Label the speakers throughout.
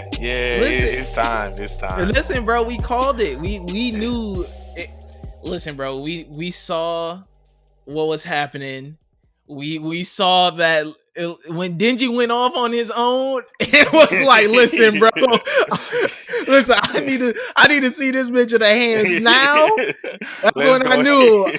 Speaker 1: Listen,
Speaker 2: it's time. It's time.
Speaker 1: listen, bro. We called it. We knew. It. Listen, bro. We saw what was happening. We saw that when Denji went off on his own, it was like, listen, bro, listen, I need to see this bitch in the hands now. That's
Speaker 2: Let's
Speaker 1: when I
Speaker 2: go.
Speaker 1: knew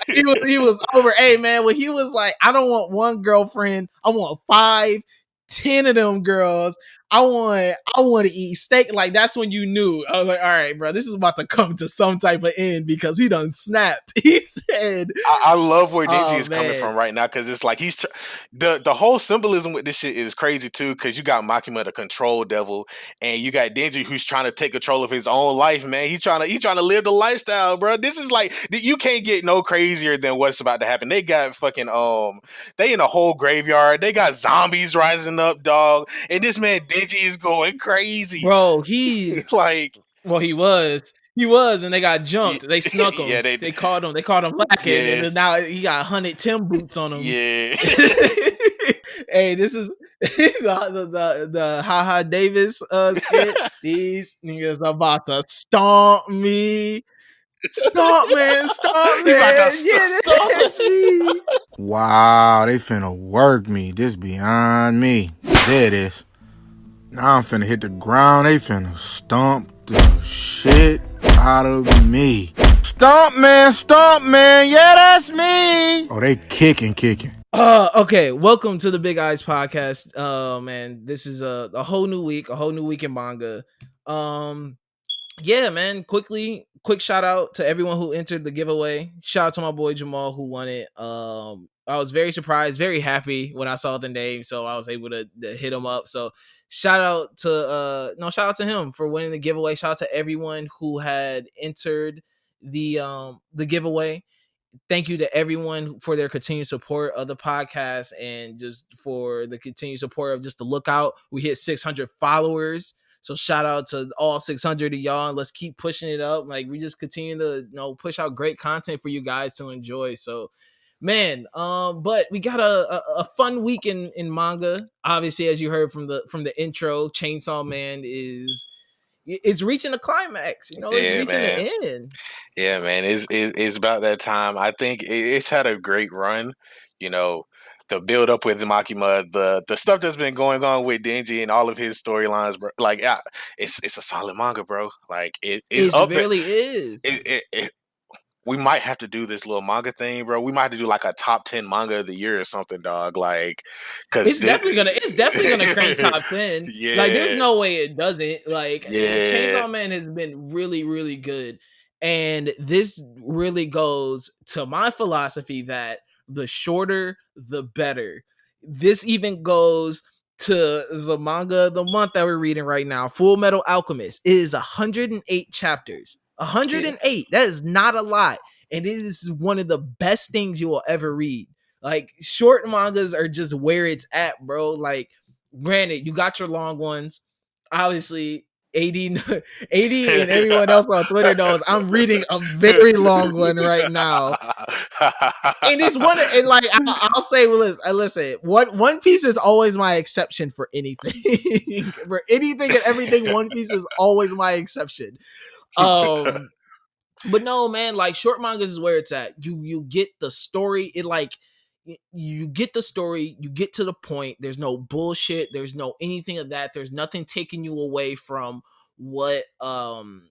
Speaker 1: he was over. Hey man, when he was like, I don't want one girlfriend, I want 5, 10 of them girls. I want to eat steak. Like that's when you knew. I was like, all right, bro, this is about to come to some type of end because he done snapped. He said,
Speaker 2: I love where Denji
Speaker 1: "Oh
Speaker 2: is coming
Speaker 1: man,
Speaker 2: from right now because it's like the whole symbolism with this shit is crazy too because you got Makima the control devil and you got Denji who's trying to take control of his own life, man. He trying to live the lifestyle, bro. This is like you can't get no crazier than what's about to happen. They got fucking they in a whole graveyard. They got zombies rising up, dog, and this man Denji is going crazy.
Speaker 1: bro, he
Speaker 2: Like
Speaker 1: well, he was, and they got
Speaker 2: yeah,
Speaker 1: jumped. They snuck
Speaker 2: yeah,
Speaker 1: him. They caught him lacking, and
Speaker 2: yeah,
Speaker 1: then now he got 100 Tim boots on him.
Speaker 2: yeah.
Speaker 1: Hey, this is the Haha Davis skit. These niggas about to stomp me. Stomp
Speaker 2: He about to
Speaker 1: man. Yeah,
Speaker 2: stop
Speaker 1: that's
Speaker 2: it.
Speaker 1: me.
Speaker 3: Wow, they finna work me. This beyond me. There it is. Now I'm finna hit the ground. They finna stomp the shit out of me. Stomp man. Yeah, that's me. Oh, they kicking.
Speaker 1: Okay, welcome to the Big Eyes podcast. Man, this is a whole new week in manga. Yeah, man, quick shout out to everyone who entered the giveaway. Shout out to my boy Jamal who won it. I was very surprised, very happy when I saw the name, so I was able to hit him up. So shout out to him for winning the giveaway. Shout out to everyone who had entered the giveaway. Thank you to everyone for their continued support of the podcast and just for the continued support of just the lookout. We hit 600 followers. So shout out to all 600 of y'all and let's keep pushing it up. Like we just continue to push out great content for you guys to enjoy. So man, but we got a fun week in manga. Obviously, as you heard from the intro, Chainsaw Man is reaching a climax. It's
Speaker 2: Yeah,
Speaker 1: reaching
Speaker 2: man.
Speaker 1: the end.
Speaker 2: Yeah, man. It's about that time. I think it's had a great run. You know, the build up with Makima, the stuff that's been going on with Denji and all of his storylines, bro. Like, yeah, it's a solid manga, bro. Like, it's
Speaker 1: It
Speaker 2: up at
Speaker 1: really is.
Speaker 2: it. We might have to do this little manga thing, bro. We might have to do like a top 10 manga of the year or something, dog. Like, because
Speaker 1: It's definitely gonna crank top 10. Like, there's
Speaker 2: yeah,
Speaker 1: no way it doesn't. Like,
Speaker 2: yeah,
Speaker 1: Chainsaw Man has been really, really good. And this really goes to my philosophy that the shorter, the better. This even goes to the manga of the month that we're reading right now, Full Metal Alchemist. It is 108 chapters.
Speaker 2: yeah.
Speaker 1: 108. That is not a lot. And it is one of the best things you will ever read. Like short mangas are just where it's at, bro. Like, granted, you got your long ones. Obviously, 80, 80 and everyone else on Twitter knows I'm reading a very long one right now. And it's one, and like I'll say, well, listen, One Piece is always my exception for anything. For anything and everything, One Piece is always my exception. Um, but no, man, like short mangas is where it's at. You get the story. It like you get the story, you get to the point. There's no bullshit. There's no anything of that. There's nothing taking you away from what from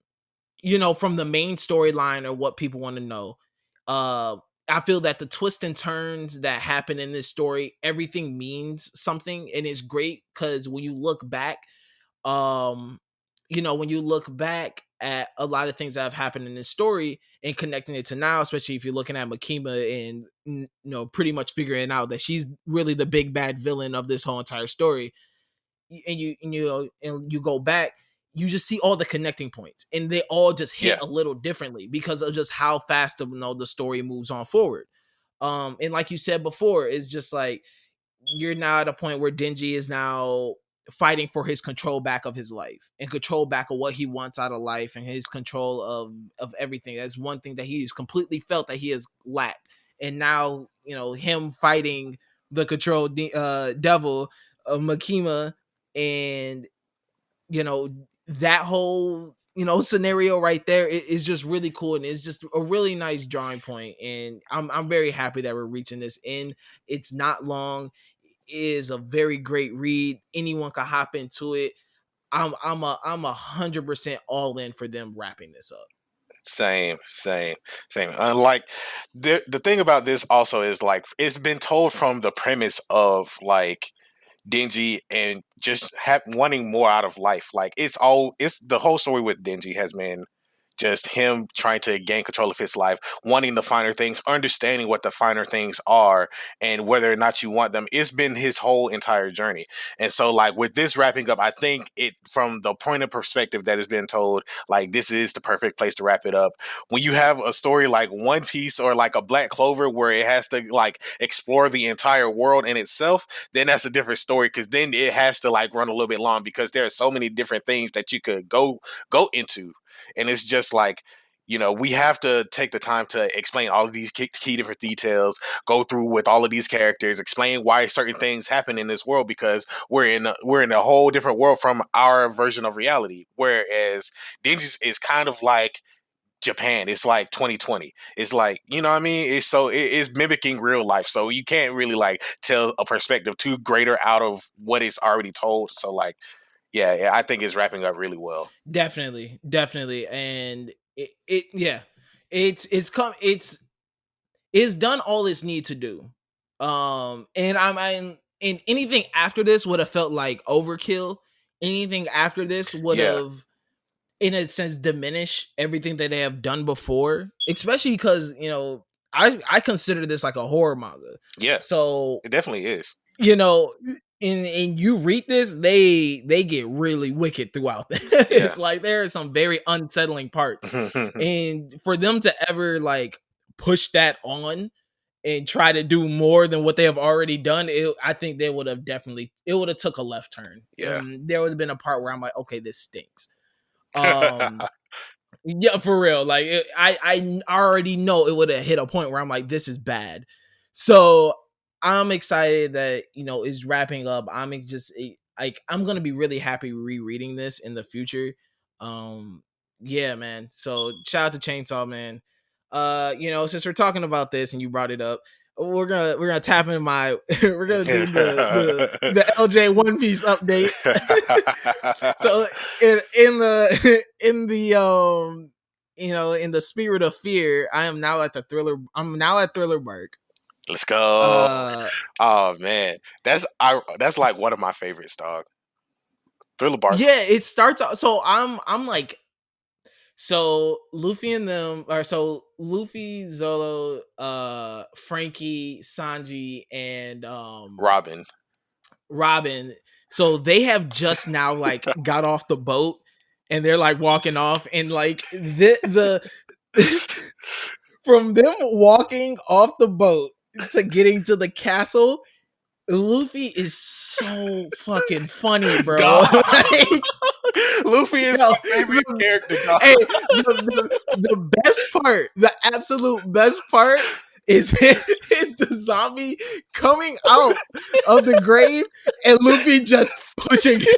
Speaker 1: the main storyline or what people want to know. I feel that the twists and turns that happen in this story, everything means something, and it's great because when you look back, um when you look back at a lot of things that have happened in this story and connecting it to now, especially if you're looking at Makima and pretty much figuring out that she's really the big bad villain of this whole entire story, and you go back, you just see all the connecting points and they all just hit
Speaker 2: Yeah,
Speaker 1: a little differently because of just how fast the story moves on forward. And like you said before, it's just like you're now at a point where Denji is now fighting for his control back of his life and control back of what he wants out of life and his control of everything. That's one thing that he's completely felt that he has lacked. And now, him fighting the control devil, Makima, and you know, that whole, you know, scenario right there is just really cool, and it's just a really nice drawing point. And I'm very happy that we're reaching this end. It's not long. It is a very great read. Anyone can hop into it. I'm 100% all in for them wrapping this up.
Speaker 2: Same. Like the thing about this also is like it's been told from the premise of like Denji and just wanting more out of life. Like it's the whole story with Denji has been just him trying to gain control of his life, wanting the finer things, understanding what the finer things are, and whether or not you want them. It's been his whole entire journey. And so, like with this wrapping up, I think it from the point of perspective that has been told, like this is the perfect place to wrap it up. When you have a story like One Piece or like a Black Clover where it has to like explore the entire world in itself, then that's a different story because then it has to like run a little bit long because there are so many different things that you could go into. And it's just like, we have to take the time to explain all of these key different details, go through with all of these characters, explain why certain things happen in this world because we're in a whole different world from our version of reality. Whereas Dinges is kind of like Japan. It's like 2020. It's like, you know what I mean? It's mimicking real life. So you can't really like tell a perspective too greater out of what is already told. So like, yeah, I think it's wrapping up really well.
Speaker 1: Definitely, and yeah, it's done all it's need to do. And anything after this would have felt like overkill. Anything after this would
Speaker 2: Yeah.
Speaker 1: have, in a sense, diminish everything that they have done before, especially because, I consider this like a horror manga.
Speaker 2: Yeah,
Speaker 1: So,
Speaker 2: it definitely is.
Speaker 1: you know and you read this, they get really wicked throughout.
Speaker 2: Yeah.
Speaker 1: It's like there are some very unsettling parts, and for them to ever like push that on and try to do more than what they have already done, I think they would have definitely, it would have took a left turn.
Speaker 2: Yeah.
Speaker 1: There would have been a part where I'm like, okay, this stinks. um yeah, for real. Like I already know it would have hit a point where I'm like, this is bad. So I'm excited that it's wrapping up. Like I'm gonna be really happy rereading this in the future. Yeah, man. So shout out to Chainsaw Man. Since we're talking about this and you brought it up, we're gonna tap in my we're gonna do the LJ One Piece update. So in the in the spirit of fear, I'm now at Thriller Bark.
Speaker 2: Let's go. Oh man, that's like one of my favorites, dog. Thriller Bark.
Speaker 1: Yeah, it starts out. So I'm like, so Luffy and them are, so Luffy, Zolo, Frankie, Sanji, and Robin. So they have just now like got off the boat, and they're like walking off, and like the from them walking off the boat to getting to the castle, Luffy is so fucking funny, bro. Like,
Speaker 2: Luffy is my favorite character, dog.
Speaker 1: Hey, the best part, the absolute best part is the zombie coming out of the grave and Luffy just pushing him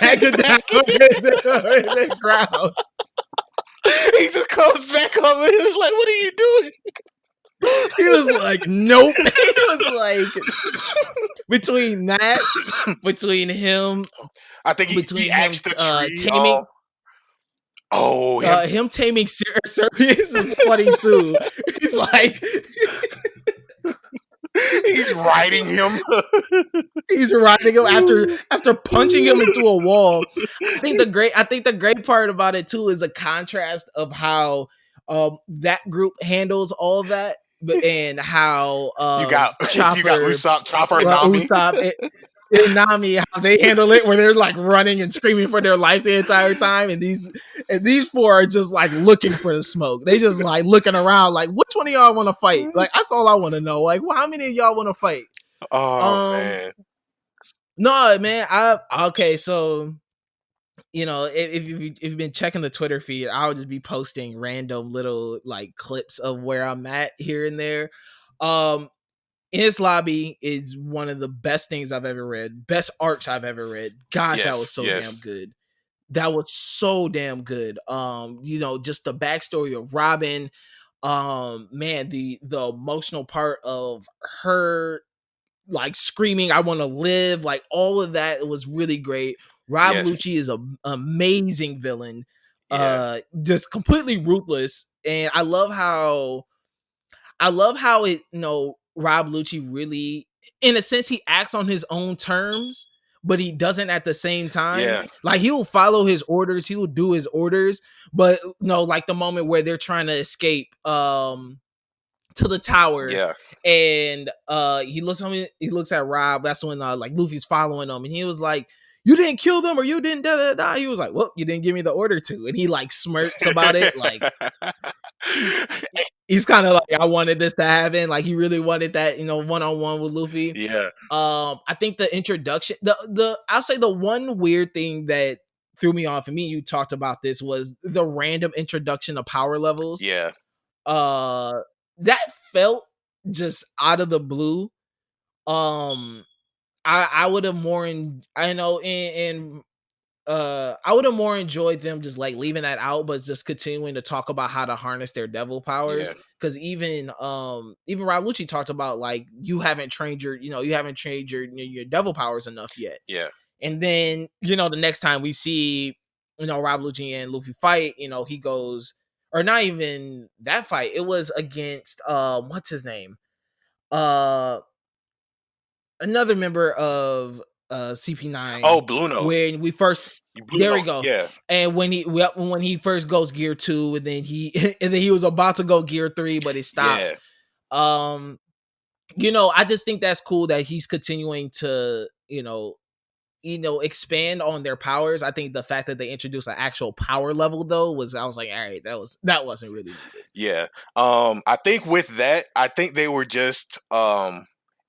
Speaker 1: back down in the ground.
Speaker 2: He just comes back up and he's like, "What are you doing?"
Speaker 1: He was like, "Nope." He was like, between him,
Speaker 2: I think he asked the tree.
Speaker 1: taming. Him taming Serpius is funny too. He's like,
Speaker 2: he's riding him.
Speaker 1: He's riding him after punching him into a wall. I think the great part about it too is a contrast of how that group handles all of that, and how
Speaker 2: you got Usopp, Chopper, and Nami.
Speaker 1: Usopp and Nami, how they handle it, where they're like running and screaming for their life the entire time, and these four are just like looking for the smoke. They just like looking around, like, which one of y'all want to fight? Like, that's all I want to know. Like, well, how many of y'all want to fight?
Speaker 2: Oh man,
Speaker 1: no, man. Okay, so if you've been checking the Twitter feed, I'll just be posting random little like clips of where I'm at here and there. His Lobby is one of the best things I've ever read, best arcs I've ever read. God, that was so damn good. That was so damn good. Just the backstory of Robin. Man, the emotional part of her like screaming, "I want to live!" Like all of that was really great. Rob
Speaker 2: Yes.
Speaker 1: Lucci is a amazing villain,
Speaker 2: Yeah.
Speaker 1: just completely ruthless, and I love how it, Rob Lucci really, in a sense, he acts on his own terms, but he doesn't at the same time.
Speaker 2: Yeah.
Speaker 1: Like he will follow his orders, he will do his orders, but no, like the moment where they're trying to escape to the tower,
Speaker 2: Yeah.
Speaker 1: and he looks at Rob. That's when like Luffy's following him, and he was like, "You didn't kill them, or you didn't da da da." He was like, "Well, you didn't give me the order to," and he like smirks about it, like he's kind of like, I wanted this to happen. Like he really wanted that, one on one with Luffy.
Speaker 2: Yeah.
Speaker 1: I think the introduction, the I'll say the one weird thing that threw me off, and me and you talked about this, was the random introduction of power levels.
Speaker 2: Yeah.
Speaker 1: Uh, that felt just out of the blue. Um, I would have more I know in I would have more enjoyed them just like leaving that out, but just continuing to talk about how to harness their devil
Speaker 2: Yeah.
Speaker 1: powers. Because even Rob Lucci talked about like you haven't trained your devil powers enough yet.
Speaker 2: Yeah.
Speaker 1: And then the next time we see Rob Lucci and Luffy fight, he goes, or not even that fight. It was against what's his name, uh another member of
Speaker 2: Oh,
Speaker 1: CP9,
Speaker 2: Bluno.
Speaker 1: when we first, there we
Speaker 2: Bluno.
Speaker 1: go.
Speaker 2: Yeah.
Speaker 1: And when he first goes gear 2, and then he and then he was about to go gear 3, but it stops.
Speaker 2: Yeah.
Speaker 1: Um I just think that's cool that he's continuing to, expand on their powers. I think the fact that they introduced an actual power level though I was like, all right, that wasn't really needed.
Speaker 2: Yeah. I think with that, I think they were just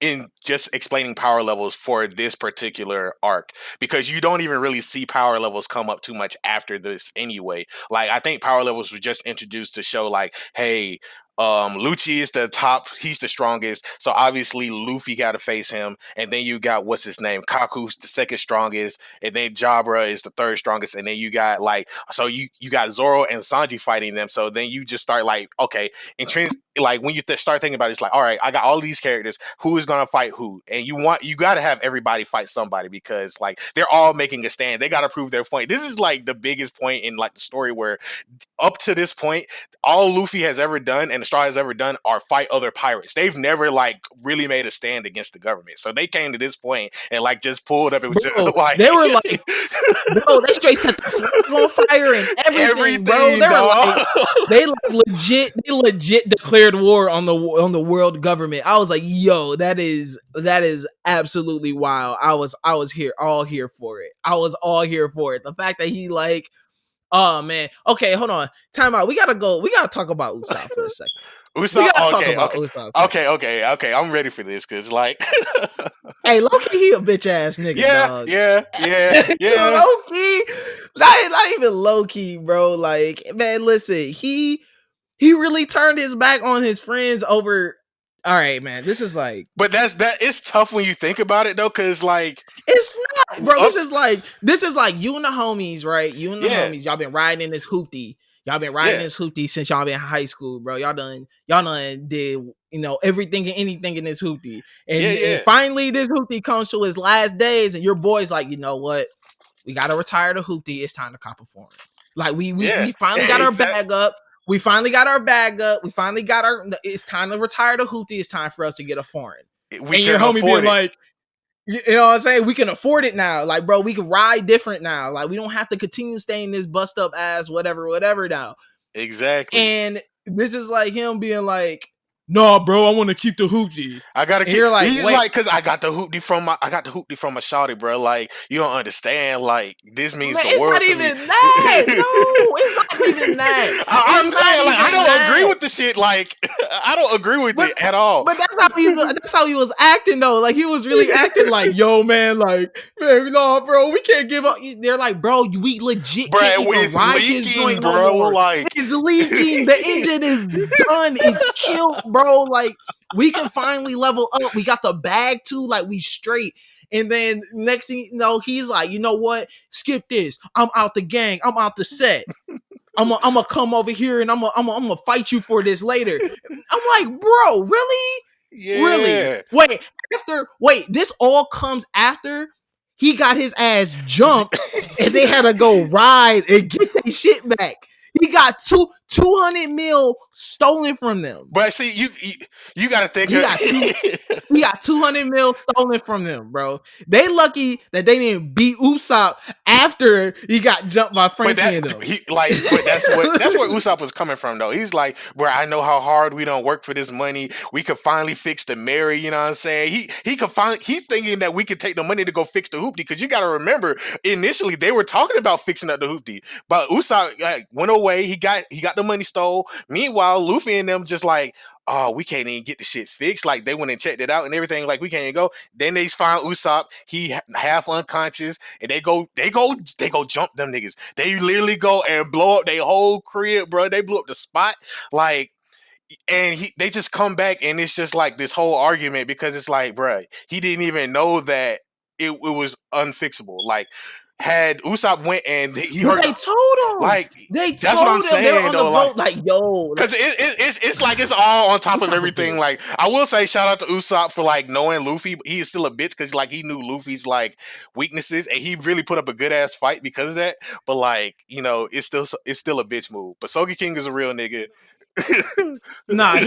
Speaker 2: in just explaining power levels for this particular arc, because you don't even really see power levels come up too much after this anyway. Like I think power levels were just introduced to show like, hey, Lucci is the top, he's the strongest, so obviously Luffy got to face him, and then you got, what's his name, Kaku's the second strongest, and then Jabra is the third strongest, and then you got like, so you got Zoro and Sanji fighting them. So then you just start like, okay, like when you start thinking about it, it's like, all right, I got all these characters, who is gonna fight who, and you got to have everybody fight somebody, because like they're all making a stand, they got to prove their point. This is like the biggest point in like the story, where up to this point, all Luffy has ever done and the Straw has ever done are fight other pirates. They've never like really made a stand against the government. So they came to this point and like just pulled up. It was
Speaker 1: Bro,
Speaker 2: just like
Speaker 1: they were like, bro, they straight set the flag on fire and everything, bro. They were like, they legit declared war on the world government. I was like, yo, that is absolutely wild. I was all here for it. I was all here for it. The fact that he like, oh man. Okay, hold on. Time out. We gotta talk about Usopp for a second.
Speaker 2: Usopp. Okay,
Speaker 1: Usopp.
Speaker 2: I'm ready for this, because like,
Speaker 1: hey, low-key, he a bitch ass nigga, dog.
Speaker 2: Yeah.
Speaker 1: Low-key, not even low-key, bro. Like, man, listen, he really turned his back on his friends over. All right, man. This is like,
Speaker 2: but it's tough when you think about it though, because like,
Speaker 1: it's not, bro. This is like you and the homies, right? You and the homies, y'all been riding in this hoopty. Y'all been riding this hoopty since y'all been in high school, bro. Y'all done did everything and anything in this hoopty, and finally this hoopty comes to his last days, and your boy's like, you know what? We gotta retire the hoopty. It's time to cop a foreign. Like we finally got our bag up. We finally got our bag up. We finally got our. It's time to retire the hoopty. It's time for us to get a foreign. And your homie being like, you know what I'm saying? We can afford it now. Like, bro, we can ride different now. Like, we don't have to continue staying this bust up ass whatever now.
Speaker 2: Exactly.
Speaker 1: And this is like him being like, no, bro, I want to keep the hoopty.
Speaker 2: I gotta keep.
Speaker 1: You're like,
Speaker 2: he's like, because I got the hoopty from my shawty, bro. Like, you don't understand. Like, this means the world.
Speaker 1: It's not even that. No, it's not even that.
Speaker 2: I'm saying, like, I don't agree with the shit. Like, I don't agree with it at all.
Speaker 1: But that's how he was acting though. Like, he was really acting like, yo, man, like, man, no, bro, we can't give up. They're like, bro, we legit can't even ride this joint,
Speaker 2: bro.
Speaker 1: No more.
Speaker 2: Like,
Speaker 1: it's leaking. The engine is done. It's killed, bro. Like, we can finally level up. We got the bag too. Like, we straight. And then next thing you know, he's like, you know what? Skip this. I'm out the gang. I'm out the set. I'm gonna come over here and I'm gonna fight you for this later. I'm like, bro, really? Really?
Speaker 2: Yeah.
Speaker 1: Wait, this all comes after he got his ass jumped and they had to go ride and get their shit back. He got 200 mil stolen from them.
Speaker 2: But see, you got to think.
Speaker 1: He got 200 mil stolen from them, bro. They lucky that they didn't beat Usopp after he got jumped by Frankie and them.
Speaker 2: But that's where Usopp was coming from, though. He's like, where I know how hard we don't work for this money. We could finally fix the Mary. You know what I'm saying? He's thinking that we could take the money to go fix the hoopty, because you got to remember, initially they were talking about fixing up the hoopty, but Usopp went away. He got the money stole. Meanwhile, Luffy and them just like, oh, we can't even get the shit fixed. Like, they went and checked it out and everything. Like, we can't even go. Then they find Usopp. He half unconscious, and they go jump them niggas. They literally go and blow up their whole crib, bro. They blew up the spot. Like, and they just come back, and it's just like this whole argument, because it's like, bro, he didn't even know that it was unfixable. Like, had Usopp went and he heard,
Speaker 1: they told him,
Speaker 2: like,
Speaker 1: they
Speaker 2: that's what I'm
Speaker 1: told him
Speaker 2: saying,
Speaker 1: they were on
Speaker 2: though,
Speaker 1: the boat, like yo,
Speaker 2: because it's like it's all on top of
Speaker 1: Usopp a
Speaker 2: everything.
Speaker 1: bitch.
Speaker 2: Like, I will say shout out to Usopp for like knowing Luffy, but he is still a bitch, because like he knew Luffy's like weaknesses, and he really put up a good ass fight because of that. But like, you know, it's still a bitch move. But Sogeking is a real nigga.
Speaker 1: Nah,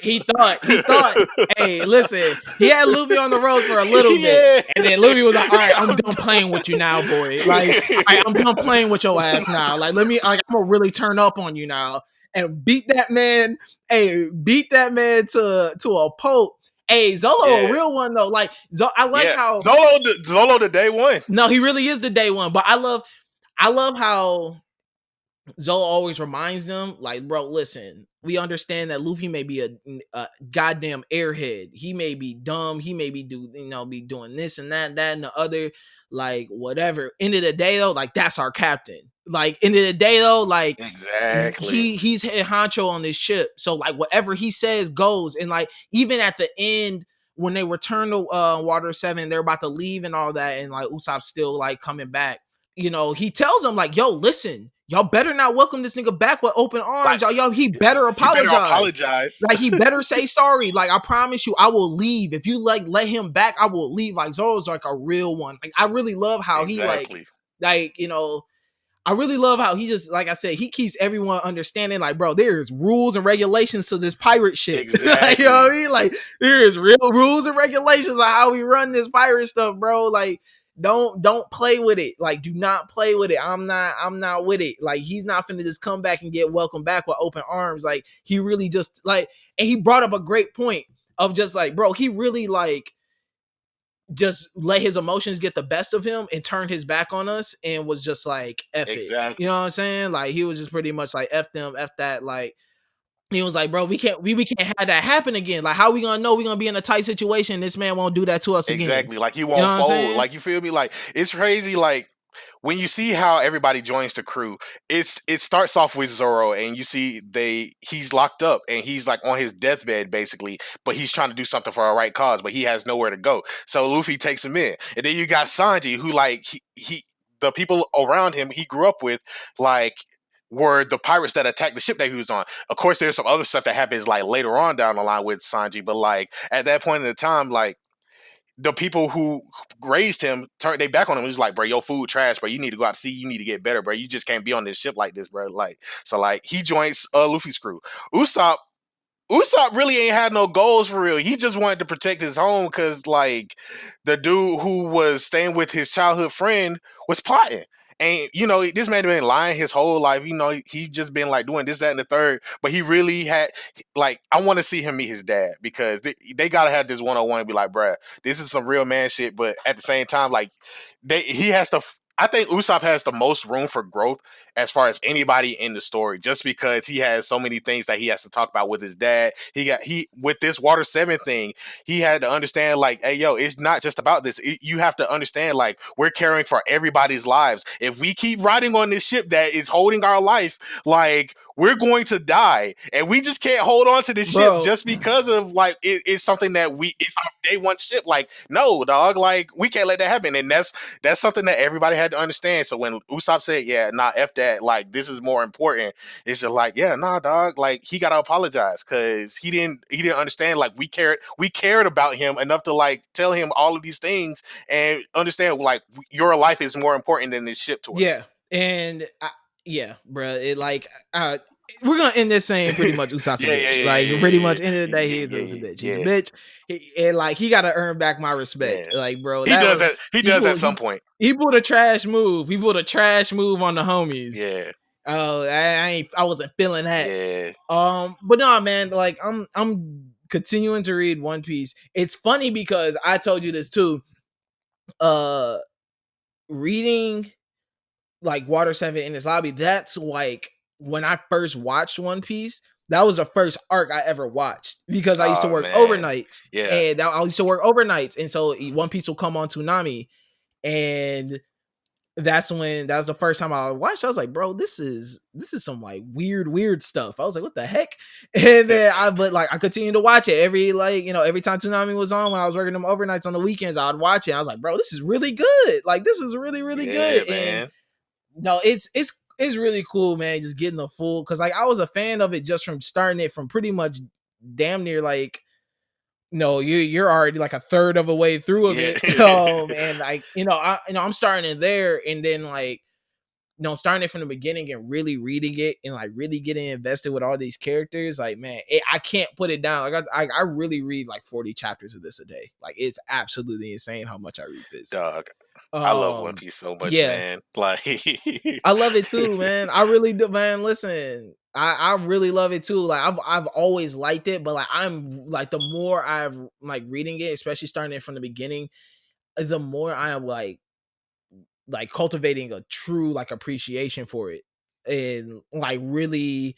Speaker 1: he thought, hey, listen, he had Luffy on the road for a little bit, and then Luffy was like, all right, I'm done playing with you now, boy. Like, all right, I'm done playing with your ass now. Like, I'm gonna really turn up on you now and beat that man. Hey, beat that man to a pulp. Hey, Zolo, a real one though. Like, I like how
Speaker 2: Zolo the day one.
Speaker 1: No, he really is the day one. But I love how Zoe always reminds them, like, bro, listen, we understand that Luffy may be a goddamn airhead. He may be dumb. He may be be doing this and that and the other, like, whatever. End of the day, though, like, that's our captain. Like, end of the day, though, like,
Speaker 2: exactly,
Speaker 1: he's head honcho on this ship. So, like, whatever he says goes. And, like, even at the end, when they return to Water 7, they're about to leave and all that, and, like, Usopp's still, like, coming back. You know, he tells them, like, yo, listen, y'all better not welcome this nigga back with open arms. Like, he better apologize. Like, he better say sorry. Like, I promise you, I will leave. If you, like, let him back, I will leave. Like, Zoro's, like, a real one. Like, I really love how he, like, you know, I really love how he just, like I said, he keeps everyone understanding, like, bro, there's rules and regulations to this pirate shit.
Speaker 2: Exactly.
Speaker 1: Like, you know what I mean? Like, there's real rules and regulations on how we run this pirate stuff, bro. Like, don't play with it. Like, do not play with it. I'm not with it. Like, he's not finna just come back and get welcomed back with open arms. Like, he really just, like, and he brought up a great point of just like, bro, he really, like, just let his emotions get the best of him and turned his back on us and was just like, F it. You know what I'm saying? Like, he was just pretty much like, F them, F that. Like, he was like, bro, we can't have that happen again. Like, how we gonna know we gonna be in a tight situation? This man won't do that to us again.
Speaker 2: Exactly. Like, he won't fold. Like, you feel me? Like, it's crazy. Like, when you see how everybody joins the crew, it starts off with Zoro, and you see he's locked up, and he's like on his deathbed basically, but he's trying to do something for a right cause, but he has nowhere to go. So Luffy takes him in, and then you got Sanji, who, like, he the people around him he grew up with, like, were the pirates that attacked the ship that he was on. Of course, there's some other stuff that happens like later on down the line with Sanji, but like at that point in the time, like, the people who raised him turned their back on him. He was like, bro, your food trash, bro. You need to go out to sea. You need to get better, bro. You just can't be on this ship like this, bro. Like, so, like, he joins Luffy's crew. Usopp really ain't had no goals for real. He just wanted to protect his home because, like, the dude who was staying with his childhood friend was plotting. And, you know, this man had been lying his whole life. You know, he just been, like, doing this, that, and the third. But he really had, like, I want to see him meet his dad, because they got to have this one-on-one and be like, bruh, this is some real man shit. But at the same time, like, he has to, I think Usopp has the most room for growth as far as anybody in the story, just because he has so many things that he has to talk about with his dad. With this Water 7 thing, he had to understand, like, hey, yo, it's not just about this. You have to understand, like, we're caring for everybody's lives. If we keep riding on this ship that is holding our life, like, we're going to die, and we just can't hold on to this ship
Speaker 1: bro.
Speaker 2: just because of like it's something that it's our day one ship. Like, no, dog, like we can't let that happen, and that's something that everybody had to understand. So when Usopp said, "Yeah, nah, f that," like this is more important, it's just like, yeah, nah, dog, like he gotta apologize because he didn't understand. Like we cared about him enough to like tell him all of these things and understand like your life is more important than this ship to us.
Speaker 1: Yeah, and yeah, bro. It like we're gonna end this saying pretty much Usopp's a
Speaker 2: Yeah, yeah,
Speaker 1: bitch.
Speaker 2: yeah,
Speaker 1: Like
Speaker 2: yeah,
Speaker 1: pretty
Speaker 2: yeah,
Speaker 1: much end of the day,
Speaker 2: yeah,
Speaker 1: he is
Speaker 2: yeah,
Speaker 1: a
Speaker 2: yeah,
Speaker 1: bitch. He's a
Speaker 2: yeah,
Speaker 1: bitch. And like he gotta earn back my respect.
Speaker 2: yeah.
Speaker 1: Like, bro,
Speaker 2: He
Speaker 1: that
Speaker 2: does
Speaker 1: was
Speaker 2: that. He does at some point.
Speaker 1: he pulled a trash move. He pulled a trash move on the homies.
Speaker 2: Yeah,
Speaker 1: Oh, I wasn't feeling that.
Speaker 2: yeah.
Speaker 1: But no, man, like I'm continuing to read One Piece. It's funny because I told you this too. Uh Reading like Water 7 in his lobby, that's like when I first watched One Piece, that was the first arc I ever watched because I used to
Speaker 2: Oh
Speaker 1: work
Speaker 2: man,
Speaker 1: overnights.
Speaker 2: yeah,
Speaker 1: And I used to work overnights. And so One Piece will come on Toonami. And that was the first time I watched. I was like, bro, this is some like weird stuff. I was like, what the heck? And then I continued to watch it every every time Toonami was on when I was working them overnights on the weekends, I'd watch it. I was like, bro, this is really good. Like this is really
Speaker 2: yeah,
Speaker 1: good. And
Speaker 2: man.
Speaker 1: no, it's really cool, man. Just getting the full because like I was a fan of it just from starting it from pretty much damn near like no, you're already like a third of a way through of
Speaker 2: Yeah,
Speaker 1: it. And like I'm starting it there, and then like starting it from the beginning and really reading it and like really getting invested with all these characters. Like man, I can't put it down. Like I really read like 40 chapters of this a day. Like it's absolutely insane how much I read this.
Speaker 2: dog. I love One
Speaker 1: Um,
Speaker 2: Piece so much,
Speaker 1: yeah,
Speaker 2: man. Like,
Speaker 1: I love it too, man. I really do, man. Listen, I really love it too. Like I've always liked it, but like I'm like the more I've like reading it, especially starting it from the beginning, the more I am like cultivating a true like appreciation for it. And like really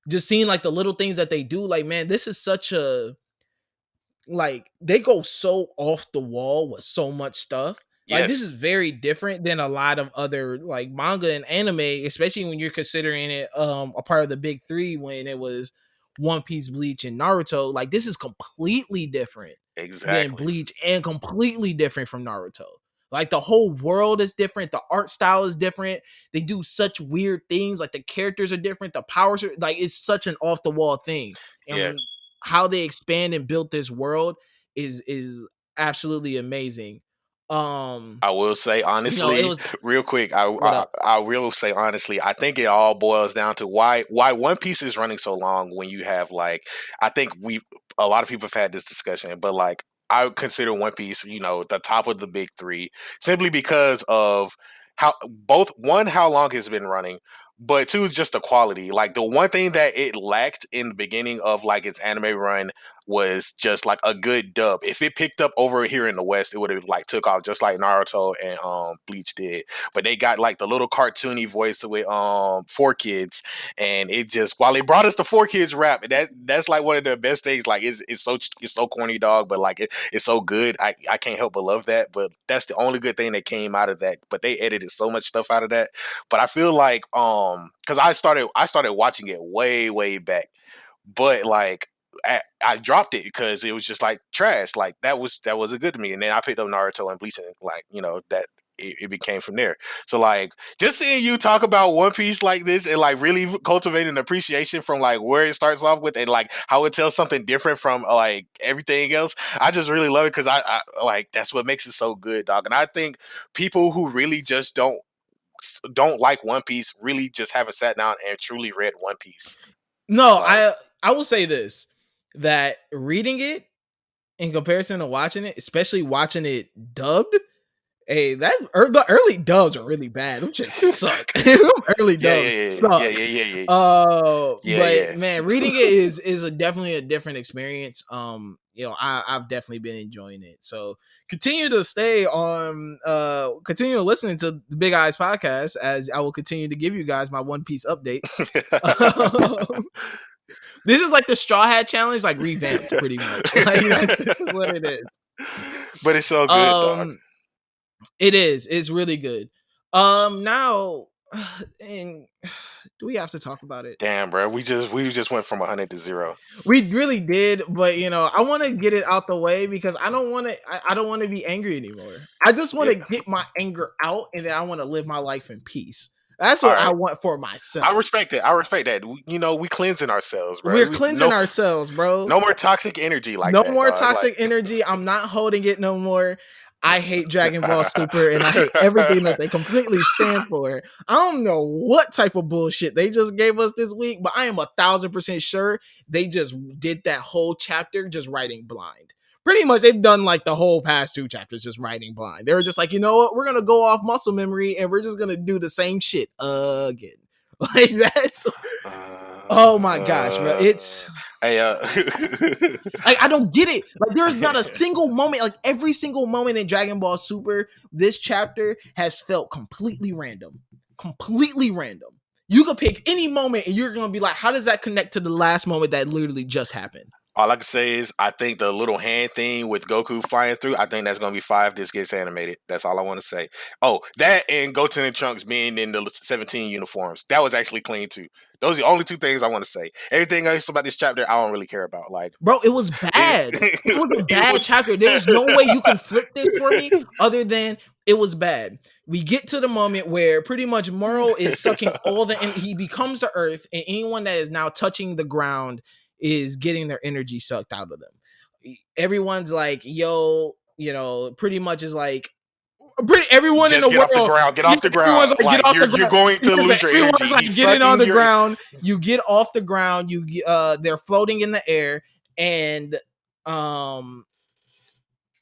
Speaker 1: just seeing like the little things that they do. Like, man, this is such a like they go so off the wall with so much stuff. Like this is
Speaker 2: yes,
Speaker 1: very different than a lot of other like manga and anime, especially when you're considering it a part of the big three when it was One Piece, Bleach, and Naruto. Like this is completely different than
Speaker 2: exactly.
Speaker 1: Bleach and completely different from Naruto. Like the whole world is different, the art style is different. They do such weird things, like the characters are different, the powers are like it's such an off the wall thing.
Speaker 2: Yeah,
Speaker 1: And how they expand and built this world is absolutely amazing.
Speaker 2: I will say
Speaker 1: It
Speaker 2: honestly,
Speaker 1: was
Speaker 2: real quick.
Speaker 1: what up?
Speaker 2: I will say honestly. I think it all boils down to why One Piece is running so long. When you have like, I think a lot of people have had this discussion, but like I would consider One Piece, the top of the big three, simply because of how both one how long it's been running, but two just the quality. Like the one thing that it lacked in the beginning of like its anime run was just like a good dub. If it picked up over here in the West, it would have like took off just like Naruto and Bleach did. But they got like the little cartoony voice with Four Kids, and it just while they brought us the Four Kids rap, that's like one of the best things. Like it's so corny, dog, but like it's so good. I can't help but love that. But that's the only good thing that came out of that. But they edited so much stuff out of that. But I feel like because I started watching it way back, but like I dropped it because it was just like trash. Like that wasn't good to me. And then I picked up Naruto and Bleach, and like that it became from there. So like just seeing you talk about One Piece like this and like really cultivating an appreciation from like where it starts off with and like how it tells something different from like everything else. I just really love it because I like that's what makes it so good, dog. And I think people who really just don't like One Piece really just haven't sat down and truly read One Piece.
Speaker 1: No,
Speaker 2: Like
Speaker 1: I will say this that reading it in comparison to watching it, especially watching it dubbed. Hey, the early dubs are really bad. Them just suck. Early
Speaker 2: yeah,
Speaker 1: dubs
Speaker 2: yeah, yeah, yeah,
Speaker 1: suck.
Speaker 2: yeah, yeah, yeah, yeah,
Speaker 1: But
Speaker 2: yeah.
Speaker 1: man, reading it is definitely a different experience. I've definitely been enjoying it. So continue to stay on. Continue listening to the Big Eyes podcast as I will continue to give you guys my One Piece updates. This is like the Straw Hat Challenge, like revamped, pretty much. Like this is what it is.
Speaker 2: But it's so good, dog.
Speaker 1: Um, it is. It's really good. Now And do we have to talk about it?
Speaker 2: Damn, bro. We just went from 100 to 0.
Speaker 1: We really did, but I want to get it out the way because I don't want to. I don't want to be angry anymore. I just want
Speaker 2: Yeah.
Speaker 1: to get my anger out, and then I want to live my life in peace. That's
Speaker 2: All
Speaker 1: what I
Speaker 2: right.
Speaker 1: want for
Speaker 2: I
Speaker 1: myself.
Speaker 2: respect it. I respect that. We cleansing ourselves, bro.
Speaker 1: We're cleansing ourselves, bro.
Speaker 2: No more toxic energy like
Speaker 1: No
Speaker 2: that,
Speaker 1: more
Speaker 2: dog. Like
Speaker 1: toxic energy. I'm not holding it no more. I hate Dragon Ball Super and I hate everything that they completely stand for. I don't know what type of bullshit they just gave us this week, but I am 1,000% sure they just did that whole chapter just writing blind. Pretty much, they've done like the whole past 2 chapters just writing blind. They were just like, you know what? We're gonna go off muscle memory and we're just gonna do the same shit again. Like that's. Oh my gosh, bro! It's
Speaker 2: hey,
Speaker 1: like I don't get it. Like there's not a single moment, like every single moment in Dragon Ball Super, this chapter has felt completely random. Completely random. You could pick any moment and you're gonna be like, how does that connect to the last moment that literally just happened?
Speaker 2: all I can say is I think the little hand thing with Goku flying through, I think that's gonna be 5. This gets animated. That's all I want to say. Oh, that and Goten and Trunks being in the 17 uniforms. That was actually clean too. Those are the only 2 things I want to say. Everything else about this chapter, I don't really care about. Like,
Speaker 1: Bro, it was bad. It was a
Speaker 2: it
Speaker 1: bad
Speaker 2: was.
Speaker 1: chapter. There's no way you can flip this for me other than it was bad. We get to the moment where pretty much Moro is sucking all the and he becomes the earth, and anyone that is now touching the ground is getting their energy sucked out of them. Everyone's like, yo, pretty much is like everyone in
Speaker 2: Just
Speaker 1: the
Speaker 2: get off the
Speaker 1: world.
Speaker 2: ground. Get off the
Speaker 1: Everyone's
Speaker 2: ground.
Speaker 1: like, get
Speaker 2: Like
Speaker 1: off the
Speaker 2: you're
Speaker 1: ground.
Speaker 2: going to lose your energy.
Speaker 1: Everyone's like,
Speaker 2: He's
Speaker 1: getting on
Speaker 2: sucking
Speaker 1: the
Speaker 2: your.
Speaker 1: ground. You get off the ground. They're floating in the air, and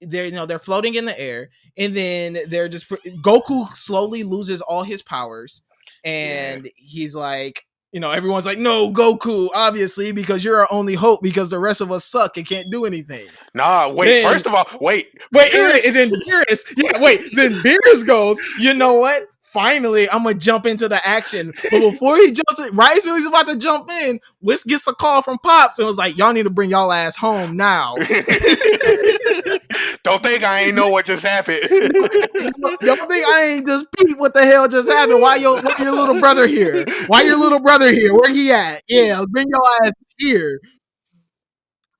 Speaker 1: they're floating in the air, and then they're just Goku slowly loses all his powers,
Speaker 2: Yeah.
Speaker 1: and he's like, everyone's like, no, Goku, obviously, because you're our only hope because the rest of us suck and can't do anything.
Speaker 2: Nah, wait.
Speaker 1: Then
Speaker 2: First of all, wait.
Speaker 1: wait,
Speaker 2: Beerus.
Speaker 1: and then Beerus, yeah, wait, then Beerus goes, you know what? Finally, I'm gonna jump into the action. But before he jumps in, right as soon as he's about to jump in, Whisk gets a call from Pops and was like, y'all need to bring y'all ass home now.
Speaker 2: Don't think I ain't know what just happened.
Speaker 1: Don't think I ain't just peep what the hell just happened. Why your little brother here? Why your little brother here? Where he at? Yeah, bring your ass here.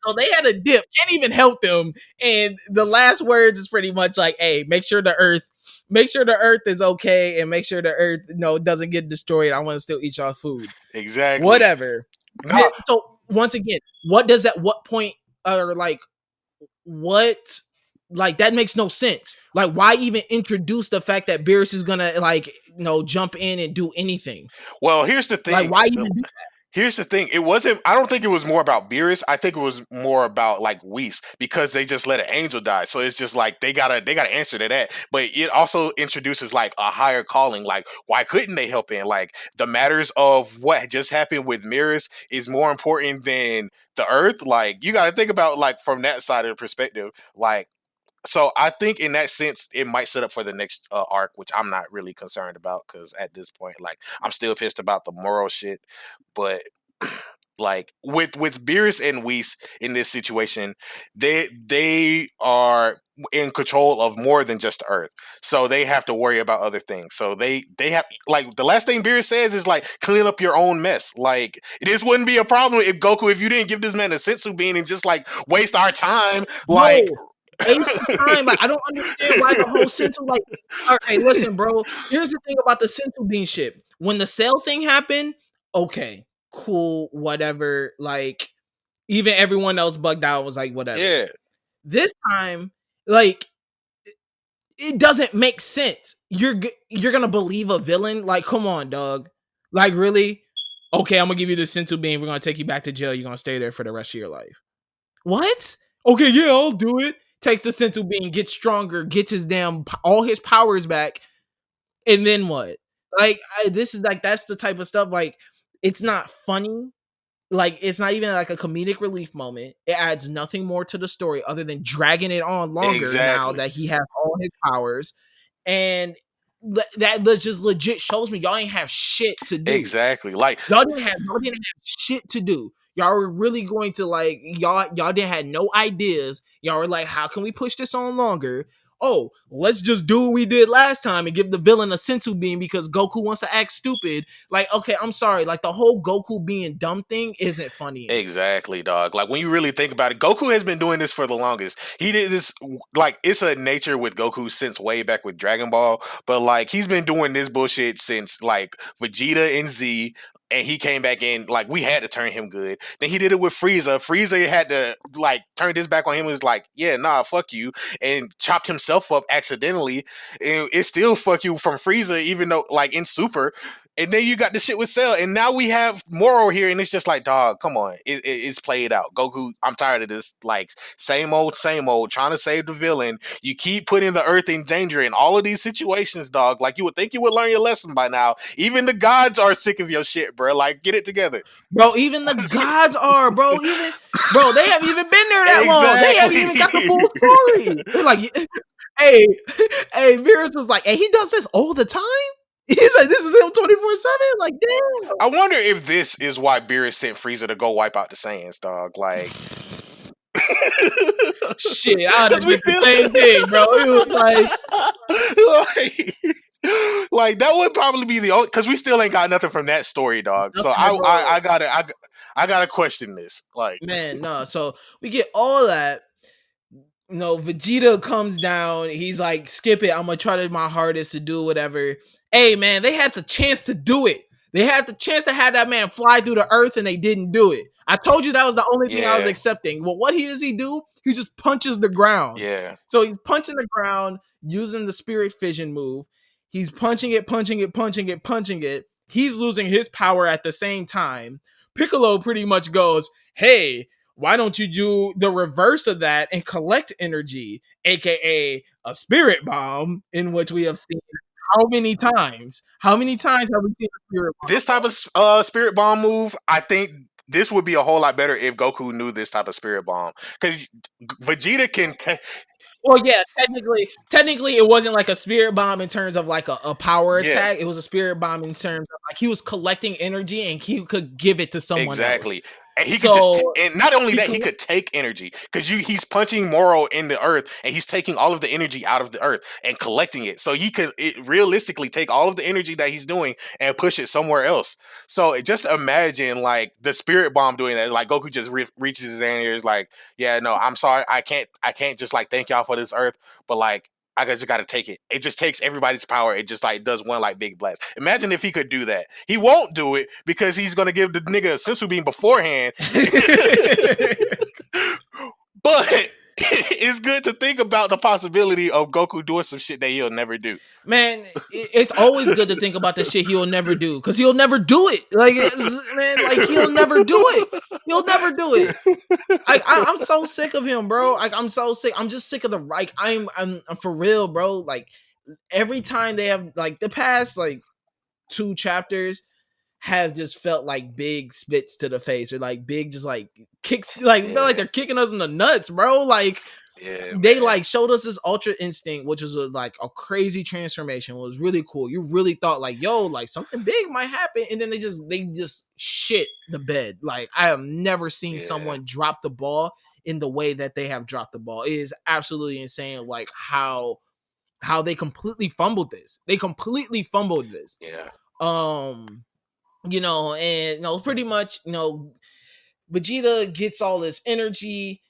Speaker 1: So they had a dip, can't even help them. And the last words is pretty much like, hey, make sure the earth is okay and make sure the earth doesn't get destroyed. I want to still eat y'all food.
Speaker 2: Exactly.
Speaker 1: Whatever.
Speaker 2: No.
Speaker 1: So once again, what point or like what like that makes no sense. Like why even introduce the fact that Beerus is gonna jump in and do anything?
Speaker 2: Well, here's the thing.
Speaker 1: Like why even do that?
Speaker 2: Here's the thing. It wasn't. I don't think it was more about Beerus. I think it was more about like Whis because they just let an angel die. So it's just like they gotta answer to that. But it also introduces like a higher calling. Like why couldn't they help in? Like the matters of what just happened with Beerus is more important than the Earth. Like you got to think about like from that side of the perspective. Like so I think in that sense, it might set up for the next arc, which I'm not really concerned about because at this point, like I'm still pissed about the moral shit. But like with Beerus and Whis in this situation, they are in control of more than just the Earth, so they have to worry about other things. So they have like the last thing Beerus says is like clean up your own mess. Like this wouldn't be a problem if Goku if you didn't give this man a sensu bean and just like waste our time. Like
Speaker 1: No, waste of time. Like I don't understand why the whole sensu like. All right, listen, bro. Here's the thing about the sensu bean shit. When the cell thing happened, okay, cool, whatever. Like even everyone else bugged out was like whatever.
Speaker 2: yeah.
Speaker 1: This time, like it doesn't make sense. You're gonna believe a villain? Like, come on, dog. Like, really? Okay, I'm gonna give you the sensu bean. We're gonna take you back to jail. You're gonna stay there for the rest of your life. What? Okay, yeah, I'll do it. Takes the sensu bean, gets stronger, gets his all his powers back, and then what? Like, this is like that's the type of stuff. Like, it's not funny. Like, it's not even like a comedic relief moment. It adds nothing more to the story other than dragging it on longer now
Speaker 2: Exactly.
Speaker 1: that he has all his powers. And that just legit shows me y'all ain't have shit to do.
Speaker 2: Exactly. Like
Speaker 1: Y'all didn't have shit to do. Y'all were really going to like y'all didn't had no ideas. Y'all were like, how can we push this on longer? oh, let's just do what we did last time and give the villain a sensu bean because Goku wants to act stupid. Like, okay, I'm sorry. Like, the whole Goku being dumb thing isn't funny anymore.
Speaker 2: Exactly, dog. Like when you really think about it, Goku has been doing this for the longest. He did this like it's a nature with Goku since way back with Dragon Ball, but like he's been doing this bullshit since like Vegeta and Z. And he came back in, like, we had to turn him good. Then he did it with Frieza. Frieza had to, like, turn this back on him and was like, yeah, nah, fuck you. And chopped himself up accidentally. And it's still fuck you from Frieza, even though, like, in Super. And then you got the shit with Cell, and now we have Moro here, and it's just like, dog, come on, it's played out. Goku, I'm tired of this, like same old, trying to save the villain. You keep putting the Earth in danger in all of these situations, dog. Like you would think you would learn your lesson by now. Even the gods are sick of your shit, bro. Like get it together,
Speaker 1: bro. Even the gods are, bro. Even bro, they haven't even been there that long. They haven't even got the full story. They're like, hey, hey, Virus was like, hey, he does this all the time. He's like, this is him 24/7. Like, damn.
Speaker 2: I wonder if this is why Beerus sent Frieza to go wipe out the Saiyans, dog. Like,
Speaker 1: shit, I did the same thing, bro. It
Speaker 2: was like that would probably be the only because we still ain't got nothing from that story, dog. So I gotta question this. Like,
Speaker 1: man, no. So we get all that. You know, Vegeta comes down. He's like, skip it. I'm gonna try to my hardest to do whatever. Hey, man, they had the chance to do it. They had the chance to have that man fly through the earth, and they didn't do it. I told you that was the only thing I was accepting. Well, what does he do? He just punches the ground.
Speaker 2: Yeah.
Speaker 1: So he's punching the ground using the spirit fission move. He's punching it. He's losing his power at the same time. Piccolo pretty much goes, hey, why don't you do the reverse of that and collect energy, aka a spirit bomb, in which we have seen how many times? How many times have we seen a spirit bomb?
Speaker 2: This type of spirit bomb move, I think this would be a whole lot better if Goku knew this type of spirit bomb. Because Vegeta can...
Speaker 1: Well, yeah, technically it wasn't like a spirit bomb in terms of like a power attack. It was a spirit bomb in terms of like he was collecting energy and he could give it to someone else.
Speaker 2: And he could just, and not only that, he could take energy because he's punching Moro in the earth and he's taking all of the energy out of the earth and collecting it. So he could realistically take all of the energy that he's doing and push it somewhere else. So just imagine like the spirit bomb doing that. Like Goku just reaches his hand here, is like, yeah, no, I'm sorry, I can't just like thank y'all for this earth, but like I just got to take it. It just takes everybody's power. It just like does one like big blast. Imagine if he could do that. He won't do it because he's going to give the nigga a sensu beam beforehand. But it's good to think about the possibility of Goku doing some shit that he'll never do.
Speaker 1: Man, it's always good to think about the shit he'll never do because he'll never do it. Like, man, like he'll never do it. He'll never do it. I'm so sick of him, bro. Like, I'm so sick. I'm just sick of the like. I'm for real, bro. Like every time they have like the past like 2 chapters have just felt like big spits to the face or like big just like kicks. Like feel like they're kicking us in the nuts, bro. Like. Yeah, they like showed us this ultra instinct, which was like a crazy transformation. It was really cool. You really thought like, yo, like something big might happen, and then they just shit the bed. Like I have never seen someone drop the ball in the way that they have dropped the ball. It is absolutely insane. Like how they completely fumbled this. They completely fumbled this.
Speaker 2: Yeah.
Speaker 1: You know, and you know, pretty much, you know, Vegeta gets all this energy.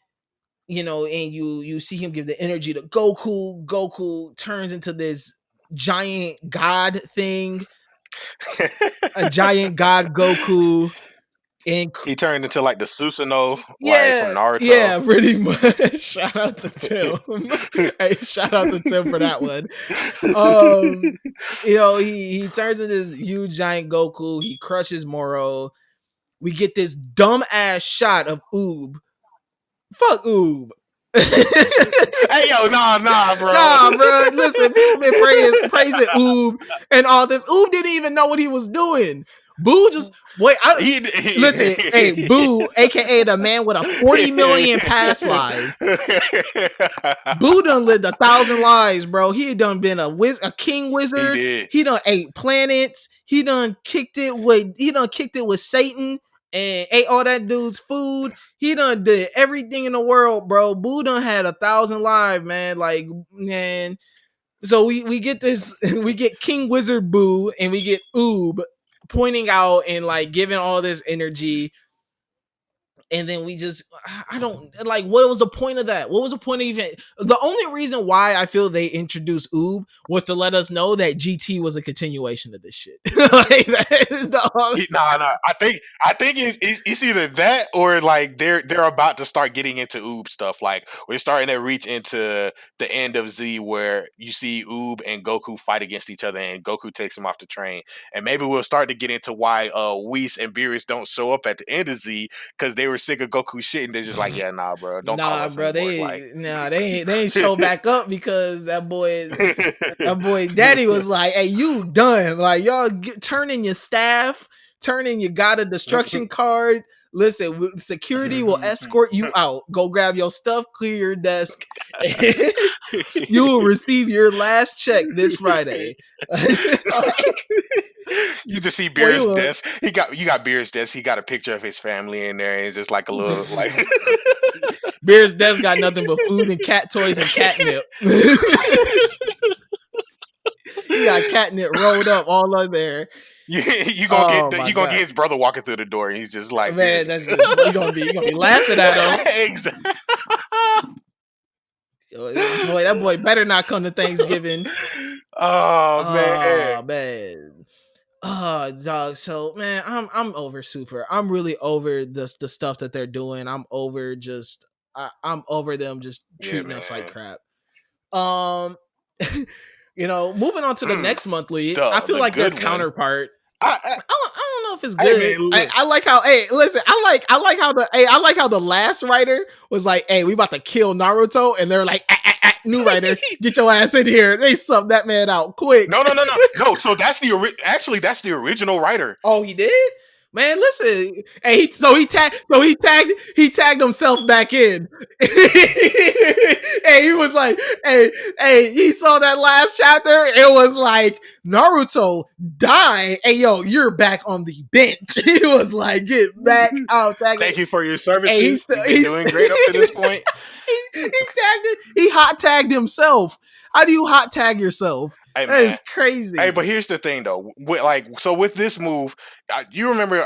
Speaker 1: You know, and you see him give the energy to Goku. Goku turns into this giant god thing, a giant god Goku, and
Speaker 2: he turned into like the Susanoo, like from Naruto.
Speaker 1: Yeah, pretty much. Shout out to Tim. Hey, shout out to Tim for that one. You know, he turns into this huge giant Goku. He crushes Moro. We get this dumb ass shot of Oob. Fuck Oob.
Speaker 2: Hey yo, nah, bro.
Speaker 1: Nah, bro. Listen, people been praising Oob and all this. Oob didn't even know what he was doing. Boo just wait. Listen, hey, Boo, aka the man with a 40 million past life. Boo done lived 1,000 lives, bro. He done been a king wizard. He done ate planets. He done kicked it with Satan. and ate all that dude's food. He done did everything in the world, bro. Boo done had 1,000 lives, man. Like, man. So we get this, we get King Wizard Boo and we get Oob pointing out and like giving all this energy, and then we just, I don't like, what was the point of that? What was the point of even, the only reason why I feel they introduced Oob was to let us know that GT was a continuation of this shit. Like, that is the
Speaker 2: Nah, nah. I think it's either that or like they're about to start getting into Oob stuff. Like we're starting to reach into the end of Z where you see Oob and Goku fight against each other, and Goku takes him off the train. And maybe we'll start to get into why Whis and Beerus don't show up at the end of Z because they were sick of Goku shit, and they're just like, yeah, nah, bro, don't call
Speaker 1: nah,
Speaker 2: us
Speaker 1: bro,
Speaker 2: anymore. Like,
Speaker 1: they ain't show back up because that boy daddy was like, hey, you done, like, y'all turn in your staff, turn in your God of Destruction card. Listen, security will escort you out. Go grab your stuff, clear your desk. You will receive your last check this Friday. Like,
Speaker 2: you just see
Speaker 1: boy,
Speaker 2: Beerus' desk. You got Beerus' desk. He got a picture of his family in there, and it's just like a little like.
Speaker 1: Beer's desk got nothing but food and cat toys and catnip. He got catnip rolled up all over there.
Speaker 2: You gonna
Speaker 1: Oh
Speaker 2: get
Speaker 1: my
Speaker 2: you gonna get
Speaker 1: god,
Speaker 2: his brother walking through the door, and he's just like
Speaker 1: man,
Speaker 2: this.
Speaker 1: that's just, you gonna be laughing at him.
Speaker 2: Exactly.
Speaker 1: Boy, that boy better not come to Thanksgiving.
Speaker 2: Oh man.
Speaker 1: Oh man. Oh dog. So man, I'm over Super. I'm really over the stuff that they're doing. I'm over just I'm over them just
Speaker 2: Yeah,
Speaker 1: treating us like
Speaker 2: man.
Speaker 1: crap. Um moving on to the
Speaker 2: Mm,
Speaker 1: next monthly, I
Speaker 2: the
Speaker 1: feel
Speaker 2: the
Speaker 1: like their
Speaker 2: good one.
Speaker 1: counterpart.
Speaker 2: I,
Speaker 1: I don't know if it's
Speaker 2: hey
Speaker 1: good.
Speaker 2: man, look.
Speaker 1: I like how, hey, listen, I like how the last writer was like, hey, we about to kill Naruto, and they're like, new writer, get your ass in here. They subbed that man out quick.
Speaker 2: No, no, no, no, no. So that's actually that's the original writer.
Speaker 1: Oh, he did? Man, listen. Hey, he tagged himself back in. Hey, he was like, hey, he saw that last chapter. It was like Naruto die. Hey, yo, you're back on the bench. He was like, get back out, tag
Speaker 2: Thank
Speaker 1: it.
Speaker 2: you for your
Speaker 1: Hey,
Speaker 2: services. You've been doing great up to this point.
Speaker 1: he hot tagged himself. How do you hot tag yourself?
Speaker 2: Hey
Speaker 1: That
Speaker 2: man.
Speaker 1: is
Speaker 2: Hey,
Speaker 1: crazy.
Speaker 2: but here's the thing though. With this move, you remember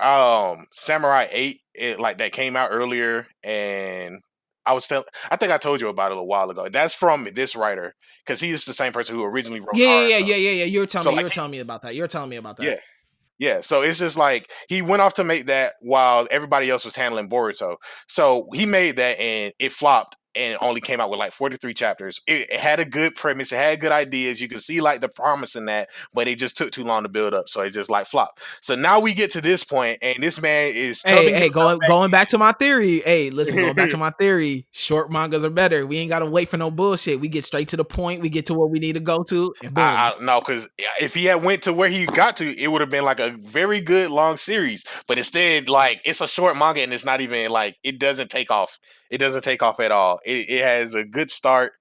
Speaker 2: Samurai 8, like that came out earlier, and I think I told you about it a while ago. That's from this writer because he's the same person who originally wrote Naruto.
Speaker 1: Yeah.
Speaker 2: So
Speaker 1: You
Speaker 2: like
Speaker 1: were telling me about that. You were telling me about that.
Speaker 2: yeah. Yeah, so it's just like he went off to make that while everybody else was handling Boruto. So he made that and it flopped and it only came out with like 43 chapters. It had a good premise, it had good ideas. You can see like the promise in that, but it just took too long to build up. So it just like flopped. So now we get to this point and this man is tubbing
Speaker 1: Hey,
Speaker 2: himself
Speaker 1: going back to my theory. Hey, listen, going back
Speaker 2: back.
Speaker 1: to my theory. Short mangas are better. We ain't gotta wait for no bullshit. We get straight to the point. We get to where we need to go to, and boom.
Speaker 2: I no, because if he had went to where he got to, it would have been like a very good long series. But instead, like it's a short manga, and it's not even like it doesn't take off. It doesn't take off at all. It has a good start,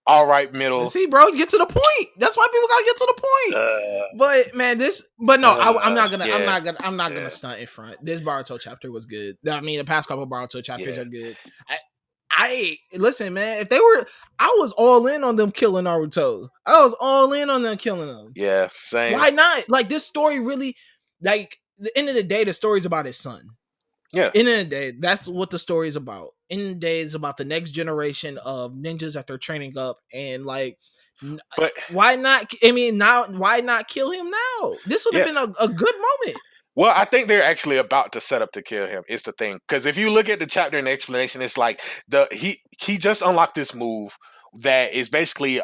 Speaker 2: all right middle.
Speaker 1: See, bro, get to the point. That's why people gotta get to the point.
Speaker 2: Uh,
Speaker 1: But man, but no,
Speaker 2: yeah,
Speaker 1: I'm not gonna
Speaker 2: yeah,
Speaker 1: stunt in front. This Baruto chapter was good. I mean, the past couple Baruto chapters
Speaker 2: yeah,
Speaker 1: are good. I listen, man. If they were, I was all in on them killing Naruto. I was all in on them killing him.
Speaker 2: yeah. Same.
Speaker 1: Why not? Like this story really, like the end of the day, the story's about his son.
Speaker 2: Yeah,
Speaker 1: End of the day, that's what the story is about. End of the day, it's about the next generation of ninjas that they're training up, and like,
Speaker 2: but
Speaker 1: why not? I mean, now why not kill him now? This would have
Speaker 2: yeah.
Speaker 1: been a good moment.
Speaker 2: Well, I think they're actually about to set up to kill him. It's the thing because if you look at the chapter and the explanation, it's like he just unlocked this move that is basically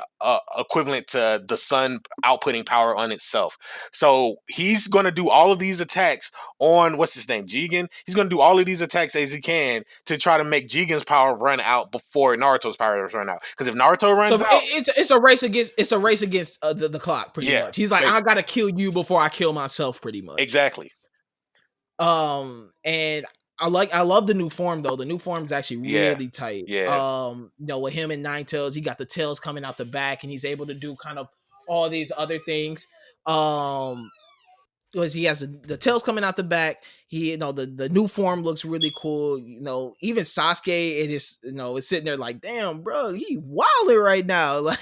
Speaker 2: equivalent to the sun outputting power on itself. So he's going to do all of these attacks on what's his name, Jigen. He's going to do all of these attacks as he can to try to make Jigen's power run out before Naruto's power run out. Because if Naruto
Speaker 1: So
Speaker 2: runs out,
Speaker 1: it's a race against the clock, pretty
Speaker 2: yeah,
Speaker 1: much. He's like, I
Speaker 2: basically,
Speaker 1: gotta kill you before I kill myself, pretty much.
Speaker 2: exactly.
Speaker 1: And I love the new form though. The new form is actually
Speaker 2: Yeah,
Speaker 1: really tight.
Speaker 2: yeah.
Speaker 1: With him and Nine Tails, he got the tails coming out the back, and he's able to do kind of all these other things. Was he has the tails coming out the back. he, the new form looks really cool. Even Sasuke, it is, is sitting there like, damn, bro, he wilding right now. Like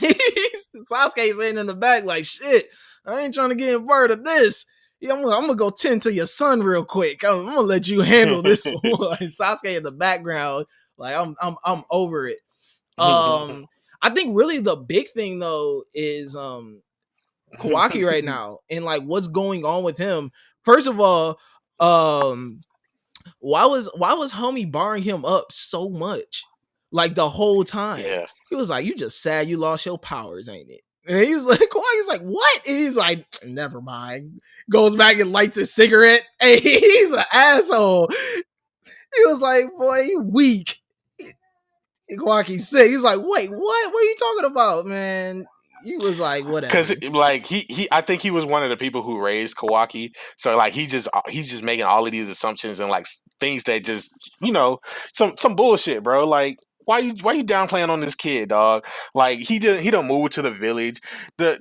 Speaker 1: Sasuke sitting in the back like, shit, I ain't trying to get involved of this. Yeah, I'm gonna go tend to your son real quick. I'm gonna let you handle this one. Sasuke in the background, like I'm over it. I think really the big thing though is Kawaki right now and like what's going on with him. First of all, um why was homie barring him up so much? Like the whole time.
Speaker 2: Yeah.
Speaker 1: He was like, you just sad you lost your powers, ain't it? And he was like, Kawaki's like, what? And he's like, never mind. Goes back and lights a cigarette. Hey, he's an asshole. He was like, boy, you weak. Kawaki sick. He's like, wait, what? What are you talking about, man? He was like,
Speaker 2: Because
Speaker 1: whatever.
Speaker 2: like he I think he was one of the people who raised Kawaki, so like he's just making all of these assumptions and like things that just some bullshit, bro. Like why you downplaying on this kid, dog? Like he don't move to the village. The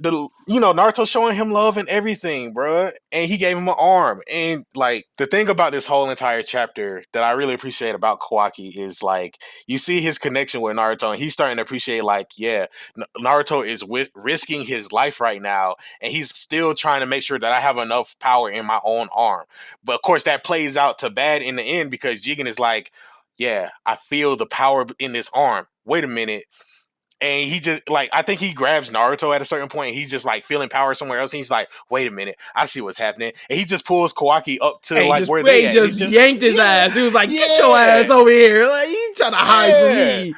Speaker 2: Naruto showing him love and everything, bro, and he gave him an arm. And like the thing about this whole entire chapter that I really appreciate about Kawaki is like you see his connection with Naruto, and he's starting to appreciate like yeah, Naruto is risking his life right now, and he's still trying to make sure that I have enough power in my own arm. But of course, that plays out to bad in the end because Jigen is like, "Yeah, I feel the power in this arm. Wait a minute." And he just like I think he grabs Naruto at a certain point. And he's just like feeling power somewhere else. And he's like, "Wait a minute, I see what's happening." And he just pulls Kawaki up to
Speaker 1: Hey,
Speaker 2: like
Speaker 1: just
Speaker 2: where
Speaker 1: he
Speaker 2: they at. And he's
Speaker 1: just
Speaker 2: just
Speaker 1: yanked his
Speaker 2: yeah,
Speaker 1: ass. He was like, "Get your ass
Speaker 2: yeah,
Speaker 1: over here!" Like you trying to hide from
Speaker 2: yeah,
Speaker 1: me.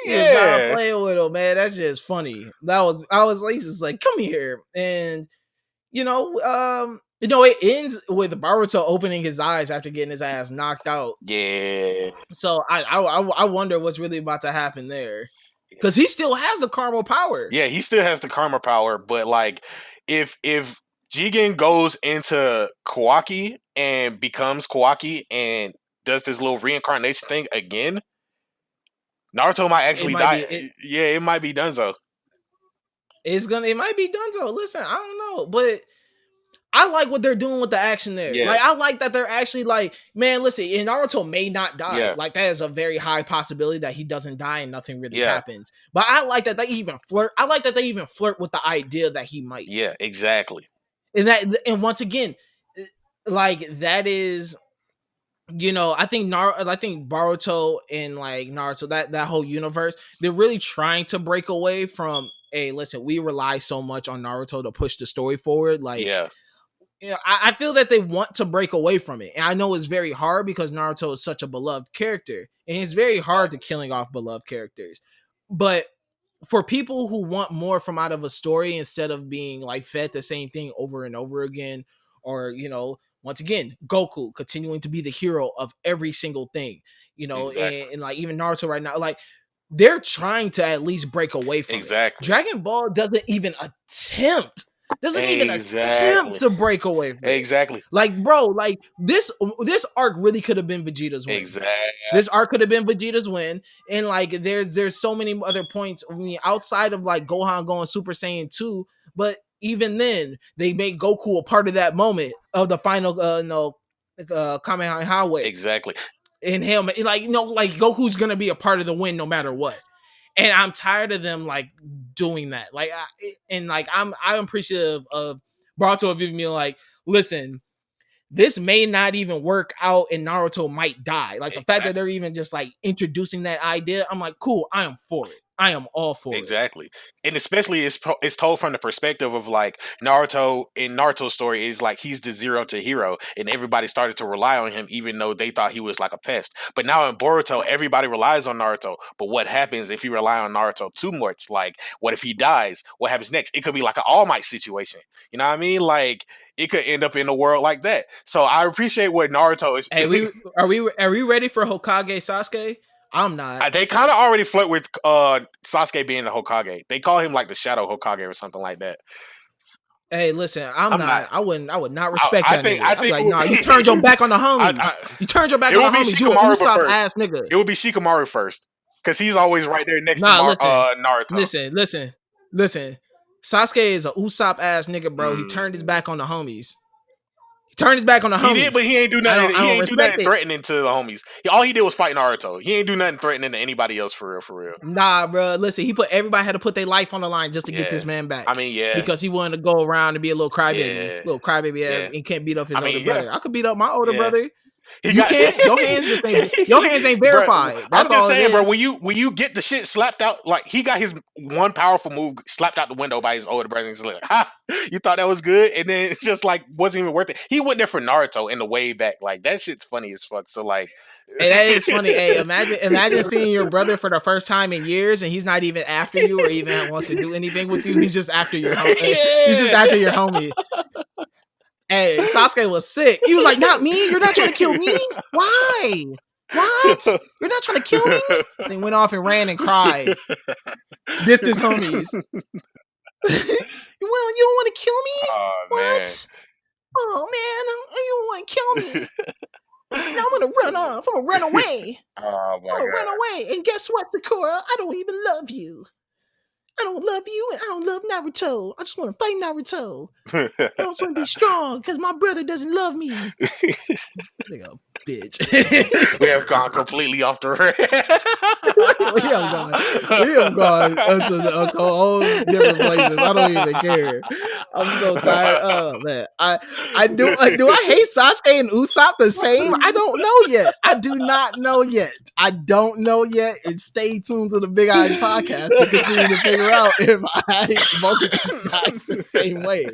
Speaker 1: He was not
Speaker 2: yeah,
Speaker 1: playing with him, man. That's just funny. I was like, just like, come here, and it ends with Boruto opening his eyes after getting his ass knocked out.
Speaker 2: yeah.
Speaker 1: So I wonder what's really about to happen there, because he still has the caramel power.
Speaker 2: Yeah, he still has the karma power, but like if Jigen goes into Kawaki and becomes Kawaki and does this little reincarnation thing again, Naruto might
Speaker 1: It
Speaker 2: actually
Speaker 1: might
Speaker 2: die.
Speaker 1: be it.
Speaker 2: Yeah, it might be Dunzo.
Speaker 1: It might be Dunzo. Listen, I don't know, but I like what they're doing with the action there.
Speaker 2: Yeah,
Speaker 1: Like, I like that they're actually like, man, listen, and Naruto may not die.
Speaker 2: yeah,
Speaker 1: Like, that is a very high possibility that he doesn't die and nothing really
Speaker 2: yeah,
Speaker 1: happens. But I like that they even flirt. I like that they even flirt with the idea that he might.
Speaker 2: yeah, exactly.
Speaker 1: And once again, like that is, I think Boruto and like Naruto, that whole universe, they're really trying to break away from. Hey, listen, we rely so much on Naruto to push the story forward. Like,
Speaker 2: Yeah,
Speaker 1: I feel that they want to break away from it. And I know it's very hard because Naruto is such a beloved character. And it's very hard to killing off beloved characters. But for people who want more from out of a story instead of being like fed the same thing over and over again, or once again, Goku continuing to be the hero of every single thing,
Speaker 2: exactly,
Speaker 1: and like even Naruto right now, like they're trying to at least break away from it.
Speaker 2: exactly,
Speaker 1: Dragon Ball doesn't even attempt
Speaker 2: exactly,
Speaker 1: to break away from it.
Speaker 2: exactly,
Speaker 1: Like, bro, like this arc really could have been Vegeta's win.
Speaker 2: exactly,
Speaker 1: This arc could have been Vegeta's win, and like there's so many other points. I mean, outside of like Gohan going Super Saiyan 2, but even then they make Goku a part of that moment of the final Kamehameha wave.
Speaker 2: exactly,
Speaker 1: And him like like Goku's gonna be a part of the win no matter what. And I'm tired of them like doing that. Like I'm appreciative of Boruto of even being like, listen, this may not even work out and Naruto might die. Like the fact that they're even just like introducing that idea, I'm like, cool, I am for it. I am all for it.
Speaker 2: exactly. And especially it's told from the perspective of like Naruto. In Naruto's story is like he's the zero to hero, and everybody started to rely on him even though they thought he was like a pest. But now in Boruto, everybody relies on Naruto. But what happens if you rely on Naruto too much? Like, what if he dies? What happens next? It could be like an All Might situation. You know what I mean? Like it could end up in a world like that. So I appreciate what Naruto is.
Speaker 1: Hey, are we ready for Hokage Sasuke? I'm not.
Speaker 2: They kind of already flirt with Sasuke being the Hokage. They call him like the Shadow Hokage or something like that.
Speaker 1: Hey, listen, I'm
Speaker 2: I'm not.
Speaker 1: not. I would not respect
Speaker 2: I
Speaker 1: that
Speaker 2: think.
Speaker 1: nigga.
Speaker 2: I
Speaker 1: I'd be
Speaker 2: think
Speaker 1: like, nah, you turned your back on the
Speaker 2: I,
Speaker 1: homies.
Speaker 2: I,
Speaker 1: You turned your back
Speaker 2: it
Speaker 1: on
Speaker 2: will
Speaker 1: the
Speaker 2: be
Speaker 1: homies. You a
Speaker 2: Shikamaru
Speaker 1: Usopp
Speaker 2: first.
Speaker 1: ass nigga.
Speaker 2: It will be Shikamaru first because he's always right there next to
Speaker 1: Nah, listen,
Speaker 2: Naruto.
Speaker 1: listen. Sasuke is a Usopp ass nigga, bro. He turned his
Speaker 2: Mm,
Speaker 1: back on the homies. Turn his back on the homies.
Speaker 2: He did, but he ain't do nothing.
Speaker 1: I don't respect it.
Speaker 2: Threatening to the homies. All he did was fight Naruto. He ain't do nothing threatening to anybody else for real.
Speaker 1: Nah, bro. Listen, everybody had to put their life on the line just to get this man back.
Speaker 2: I mean, yeah,
Speaker 1: because he wanted to go around and be a little crybaby, and can't beat up his older brother. I could beat up my older brother. Can't. Your hands ain't verified.
Speaker 2: Bro,
Speaker 1: that's
Speaker 2: I'm just
Speaker 1: all
Speaker 2: saying, bro. When you get the shit slapped out, like he got his one powerful move slapped out the window by his older brother, and he's like, "Ha! You thought that was good?" And then it's just like wasn't even worth it. He went there for Naruto in the way back. Like that shit's funny as fuck. So like,
Speaker 1: hey, that is funny. Hey, imagine seeing your brother for the first time in years, and he's not even after you or even wants to do anything with you. He's just after your He's just after your homie. Hey, Sasuke was sick. He was like, "Not me. You're not trying to kill me. Why? What? You're not trying to kill me?" And he went off and ran and cried. Dissed his homies. Well, you don't want to kill me?
Speaker 2: Oh,
Speaker 1: what?
Speaker 2: Man.
Speaker 1: Oh man, you don't want to kill me? Now I'm gonna run off. I'm gonna run away.
Speaker 2: Oh my
Speaker 1: I'm gonna run away. And guess what, Sakura? I don't even love you. I don't love you, and I don't love Naruto. I just want to fight Naruto. I just want to be strong because my brother doesn't love me. Nigga, bitch.
Speaker 2: We have gone completely off the rail.
Speaker 1: We have gone into all different places. I don't even care. I'm so tired. Oh man, do I hate Sasuke and Usopp the same? I don't know yet. I do not know yet. I don't know yet. And stay tuned to the Big Eyes podcast to continue to figure out if I hate both of these guys the same way.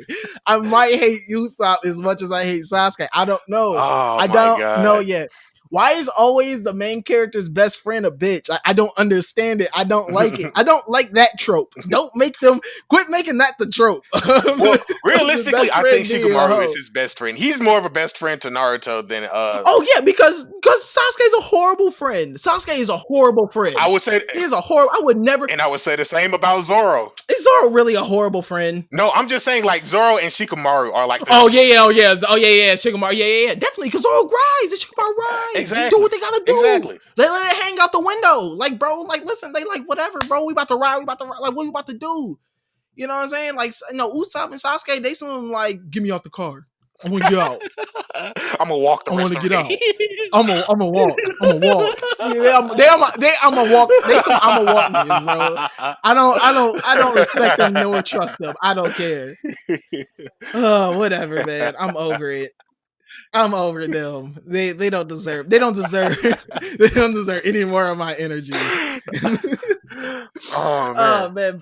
Speaker 1: I might hate Usopp as much as I hate Sasuke. I don't know. I don't know yet. Why is always the main character's best friend a bitch? I don't understand it. I don't like it. I don't like that trope. Don't make them quit making that the trope.
Speaker 2: Well, realistically, I think Shikamaru is his best friend. He's more of a best friend to Naruto than
Speaker 1: Oh yeah, because Sasuke's a horrible friend. Sasuke is a horrible friend.
Speaker 2: I would say
Speaker 1: he's a horrible. I would never.
Speaker 2: And I would say the same about Zoro.
Speaker 1: Is Zoro really a horrible friend?
Speaker 2: No, I'm just saying like Zoro and Shikamaru are like.
Speaker 1: Oh yeah, Shikamaru, yeah, definitely. Because Zoro grinds and Shikamaru rides.
Speaker 2: Exactly.
Speaker 1: They do what they gotta do.
Speaker 2: Exactly.
Speaker 1: They let it hang out the window. Like, bro, like, listen, they like, whatever, bro. We about to ride. Like, what we about to do? You know what I'm saying? Like, Usopp and Sasuke, they seem like, get me out the car. I want to get out.
Speaker 2: I'm gonna walk the rest of the day.
Speaker 1: I'm gonna walk. I'm gonna walk. I'm gonna walk. They say I'm gonna walk niggas, bro. I don't respect them nor trust them. I don't care. Oh, whatever, man. I'm over it. I'm over them. They don't deserve. They don't deserve any more of my energy.
Speaker 2: Oh
Speaker 1: man.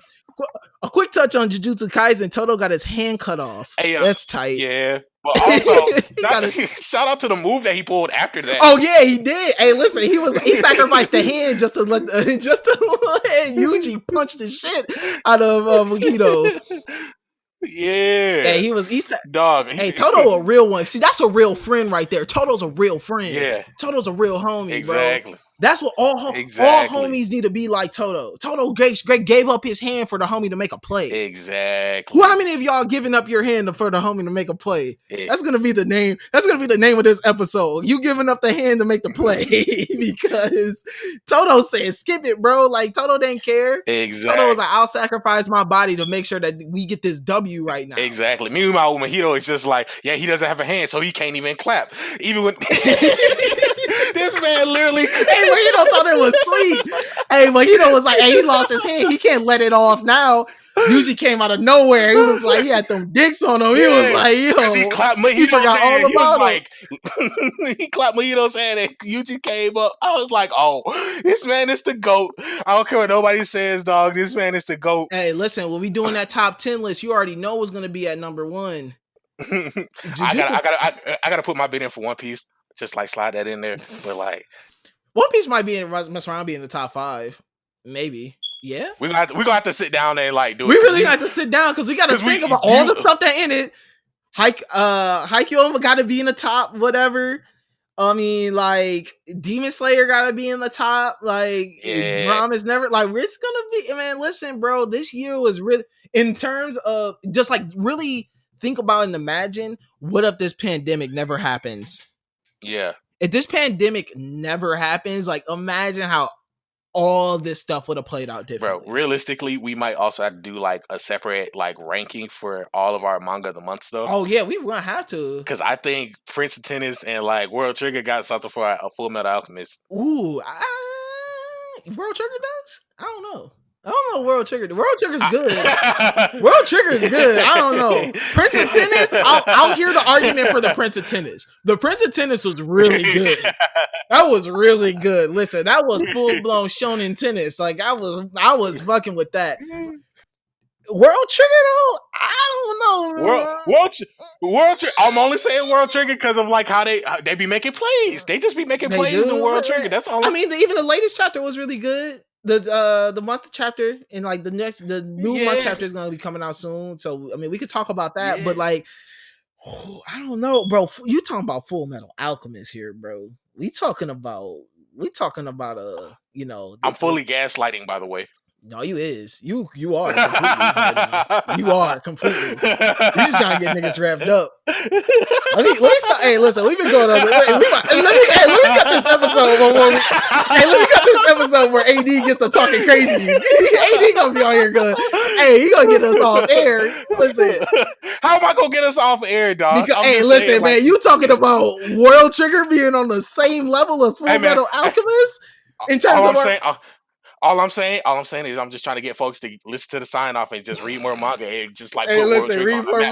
Speaker 1: A quick touch on Jujutsu Kaisen. Toto got his hand cut off.
Speaker 2: Hey,
Speaker 1: that's tight.
Speaker 2: Yeah. But also, shout out to the move that he pulled after that.
Speaker 1: Oh yeah, he did. Hey, listen, he sacrificed the hand just to let Yuji punch the shit out of Megiddo.
Speaker 2: Yeah.
Speaker 1: Hey, he said,
Speaker 2: dog.
Speaker 1: Hey, Toto a real one. See, that's a real friend right there. Toto's a real friend.
Speaker 2: Yeah.
Speaker 1: Toto's a real homie,
Speaker 2: exactly.
Speaker 1: Bro. That's what all homies need to be like Toto. Toto gave up his hand for the homie to make a play.
Speaker 2: Exactly.
Speaker 1: Well, how many of y'all giving up your hand for the homie to make a play? That's gonna be the name. That's gonna be the name of this episode. You giving up the hand to make the play because Toto said, "Skip it, bro." Like Toto didn't care.
Speaker 2: Exactly.
Speaker 1: Toto was like, "I'll sacrifice my body to make sure that we get this W right now."
Speaker 2: Exactly. Meanwhile, Mahito is just like, yeah, he doesn't have a hand, so he can't even clap. Even when this man literally.
Speaker 1: Hey, Mahito thought it was sweet. Hey, Mahito was like, hey, he lost his hand. He can't let it off now. Yuji came out of nowhere. He was like, he had them dicks on him. He was like, yo.
Speaker 2: He clapped Mahito's
Speaker 1: he forgot
Speaker 2: hand.
Speaker 1: all about it.
Speaker 2: Like, he clapped Mahito's hand and Yuji came up. I was like, oh, this man is the GOAT. I don't care what nobody says, dog. This man is the GOAT.
Speaker 1: Hey, listen, when we doing that top 10 list, you already know what's going to be at number 1.
Speaker 2: I gotta put my bid in for One Piece. Just like slide that in there. But like
Speaker 1: One Piece might be mess around be in the top 5. Maybe. Yeah.
Speaker 2: We're gonna have to sit down and like do it.
Speaker 1: We really have to sit down because we gotta think about all the stuff that in it. Haikyuu gotta be in the top, whatever. I mean, like Demon Slayer gotta be in the top. Like Rom is never like it's gonna be, man, listen, bro. This year was really in terms of just like really think about and imagine what if this pandemic never happens.
Speaker 2: Yeah.
Speaker 1: If this pandemic never happens, like imagine how all this stuff would have played out
Speaker 2: Bro,
Speaker 1: differently.
Speaker 2: realistically, we might also have to do like a separate like ranking for all of our manga of the month stuff.
Speaker 1: Oh yeah, we were gonna have to.
Speaker 2: Because I think Prince of Tennis and like World Trigger got something for a Full Metal Alchemist.
Speaker 1: Ooh, World Trigger does? I don't know. I don't know. World Trigger. World Trigger's good. World Trigger's good. I don't know. Prince of Tennis. I'll hear the argument for the Prince of Tennis. The Prince of Tennis was really good. That was really good. Listen, that was full blown shonen tennis. Like I was fucking with that. World Trigger though, I don't know.
Speaker 2: World Trigger. I'm only saying World Trigger because of like how they be making plays. They just be making
Speaker 1: They
Speaker 2: plays
Speaker 1: do,
Speaker 2: in World Trigger. That's all.
Speaker 1: I mean, even the latest chapter was really good. The month chapter and like the new month chapter is gonna be coming out soon. So I mean, we could talk about that, but like, I don't know, bro. You talking about Full Metal Alchemist here, bro? We talking about you know.
Speaker 2: I'm fully gaslighting, by the way.
Speaker 1: No, you are completely right now. You are completely. You just trying to get niggas wrapped up. Let me stop. Hey, listen, we've been going over. Let me cut this episode let me cut this episode where AD gets to talking crazy. AD gonna be on here good. Hey, he gonna get us off air. Listen,
Speaker 2: how am I gonna get us off air, dog?
Speaker 1: Because, hey, listen, saying, man, like, you talking about World Trigger being on the same level as Full Metal Alchemist in terms of
Speaker 2: all I'm saying is I'm just trying to get folks to listen to the sign off and just read more manga and just like
Speaker 1: put
Speaker 2: World Trigger on the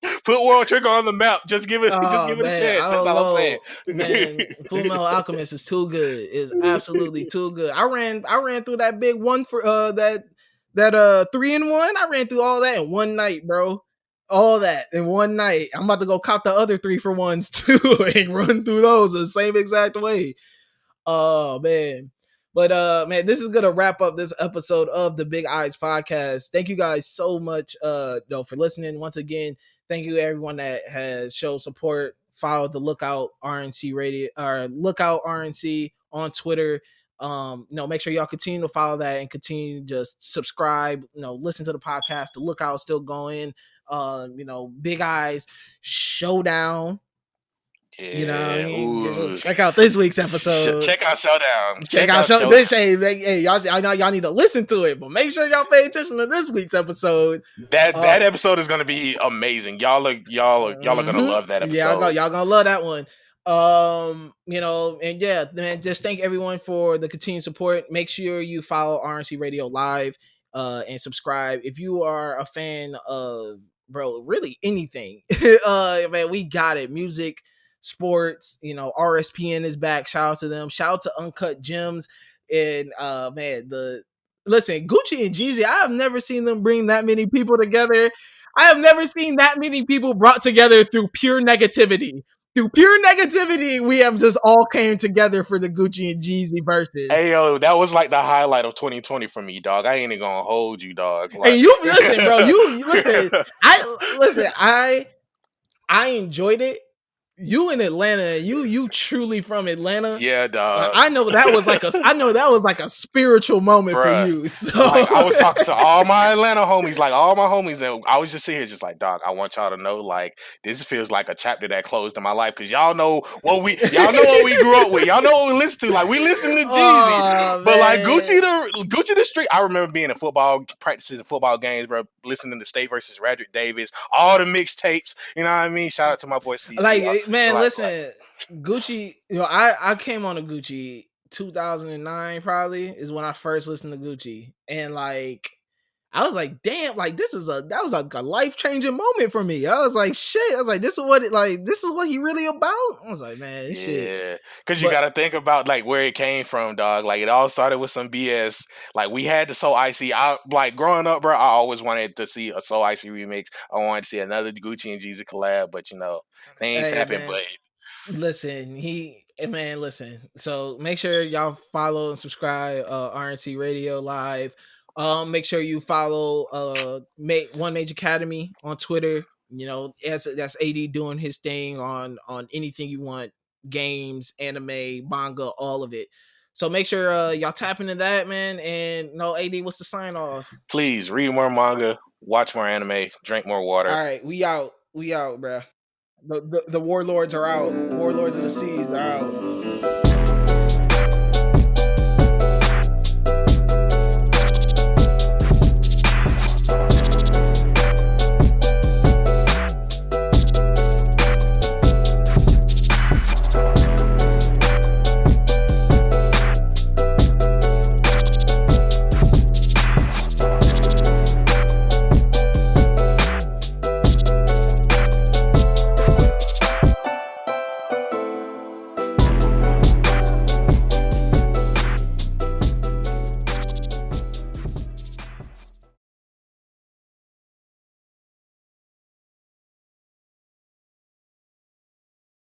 Speaker 2: map. Put World Trigger on the map. Just give it a chance. That's all I'm saying.
Speaker 1: Man, Full Metal Alchemist is too good. It's absolutely too good. I ran through that big one for that 3-in-1. I ran through all that in one night, bro. All that in one night. I'm about to go cop the other 3-for-1s too and run through those the same exact way. Oh man. But man, this is gonna wrap up this episode of the Big Eyes Podcast. Thank you guys so much for listening. Once again, thank you everyone that has showed support. Follow the Lookout RNC radio or Lookout RNC on Twitter. Make sure y'all continue to follow that and continue to just subscribe, listen to the podcast. The Lookout's still going. Big Eyes Showdown.
Speaker 2: Yeah,
Speaker 1: check out this week's episode.
Speaker 2: Check out Showdown.
Speaker 1: Check out Showdown. Hey, y'all need to listen to it, but make sure y'all pay attention to this week's episode.
Speaker 2: That episode is gonna be amazing. Y'all are gonna love that episode.
Speaker 1: Yeah, y'all gonna love that one. And yeah, man, just thank everyone for the continued support. Make sure you follow RNC Radio Live and subscribe if you are a fan of really anything. Man, we got it. Music, sports, RSPN is back. Shout out to them. Shout out to Uncut Gems. And listen, Gucci and Jeezy, I have never seen them bring that many people together. I have never seen that many people brought together through pure negativity. Through pure negativity, we have just all came together for the Gucci and Jeezy verses.
Speaker 2: Hey yo, that was like the highlight of 2020 for me, dog. I ain't even gonna hold you, dog.
Speaker 1: Like, and you listen, bro. You listen. I enjoyed it. You in Atlanta, you truly from Atlanta.
Speaker 2: Yeah, dog.
Speaker 1: I know that was like a spiritual moment for you. So
Speaker 2: like, I was talking to all my Atlanta homies, and I was just sitting here just like, dog, I want y'all to know, like, this feels like a chapter that closed in my life because y'all know what we grew up with. Y'all know what we listen to. Like, we listen to Jeezy. But like Gucci the Street, I remember being in football practices and football games, bro, listening to State versus Radrick Davis, all the mixtapes, you know what I mean? Shout out to my boy CJ.
Speaker 1: Like, man, listen, Gucci, I came on to Gucci 2009 probably is when I first listened to Gucci, and like I was like, damn, like that was like a life-changing moment for me. I was like, shit, I was like, this is what he really about. I was like, man, this shit.
Speaker 2: Yeah, because you gotta think about like where it came from, dog. Like it all started with some BS. Like we had the So Icy. I like growing up, bro, I always wanted to see a So Icy remix. I wanted to see another Gucci and Jeezy collab, but things happen. But
Speaker 1: listen, listen. So make sure y'all follow and subscribe RNC Radio Live. Make sure you follow One Major Academy on Twitter. That's AD doing his thing on anything you want, games, anime, manga, all of it. So make sure y'all tap into that, man. And AD, what's the sign off?
Speaker 2: Please read more manga, watch more anime, drink more water.
Speaker 1: All right, we out, bro. The warlords are out. Warlords of the seas are out.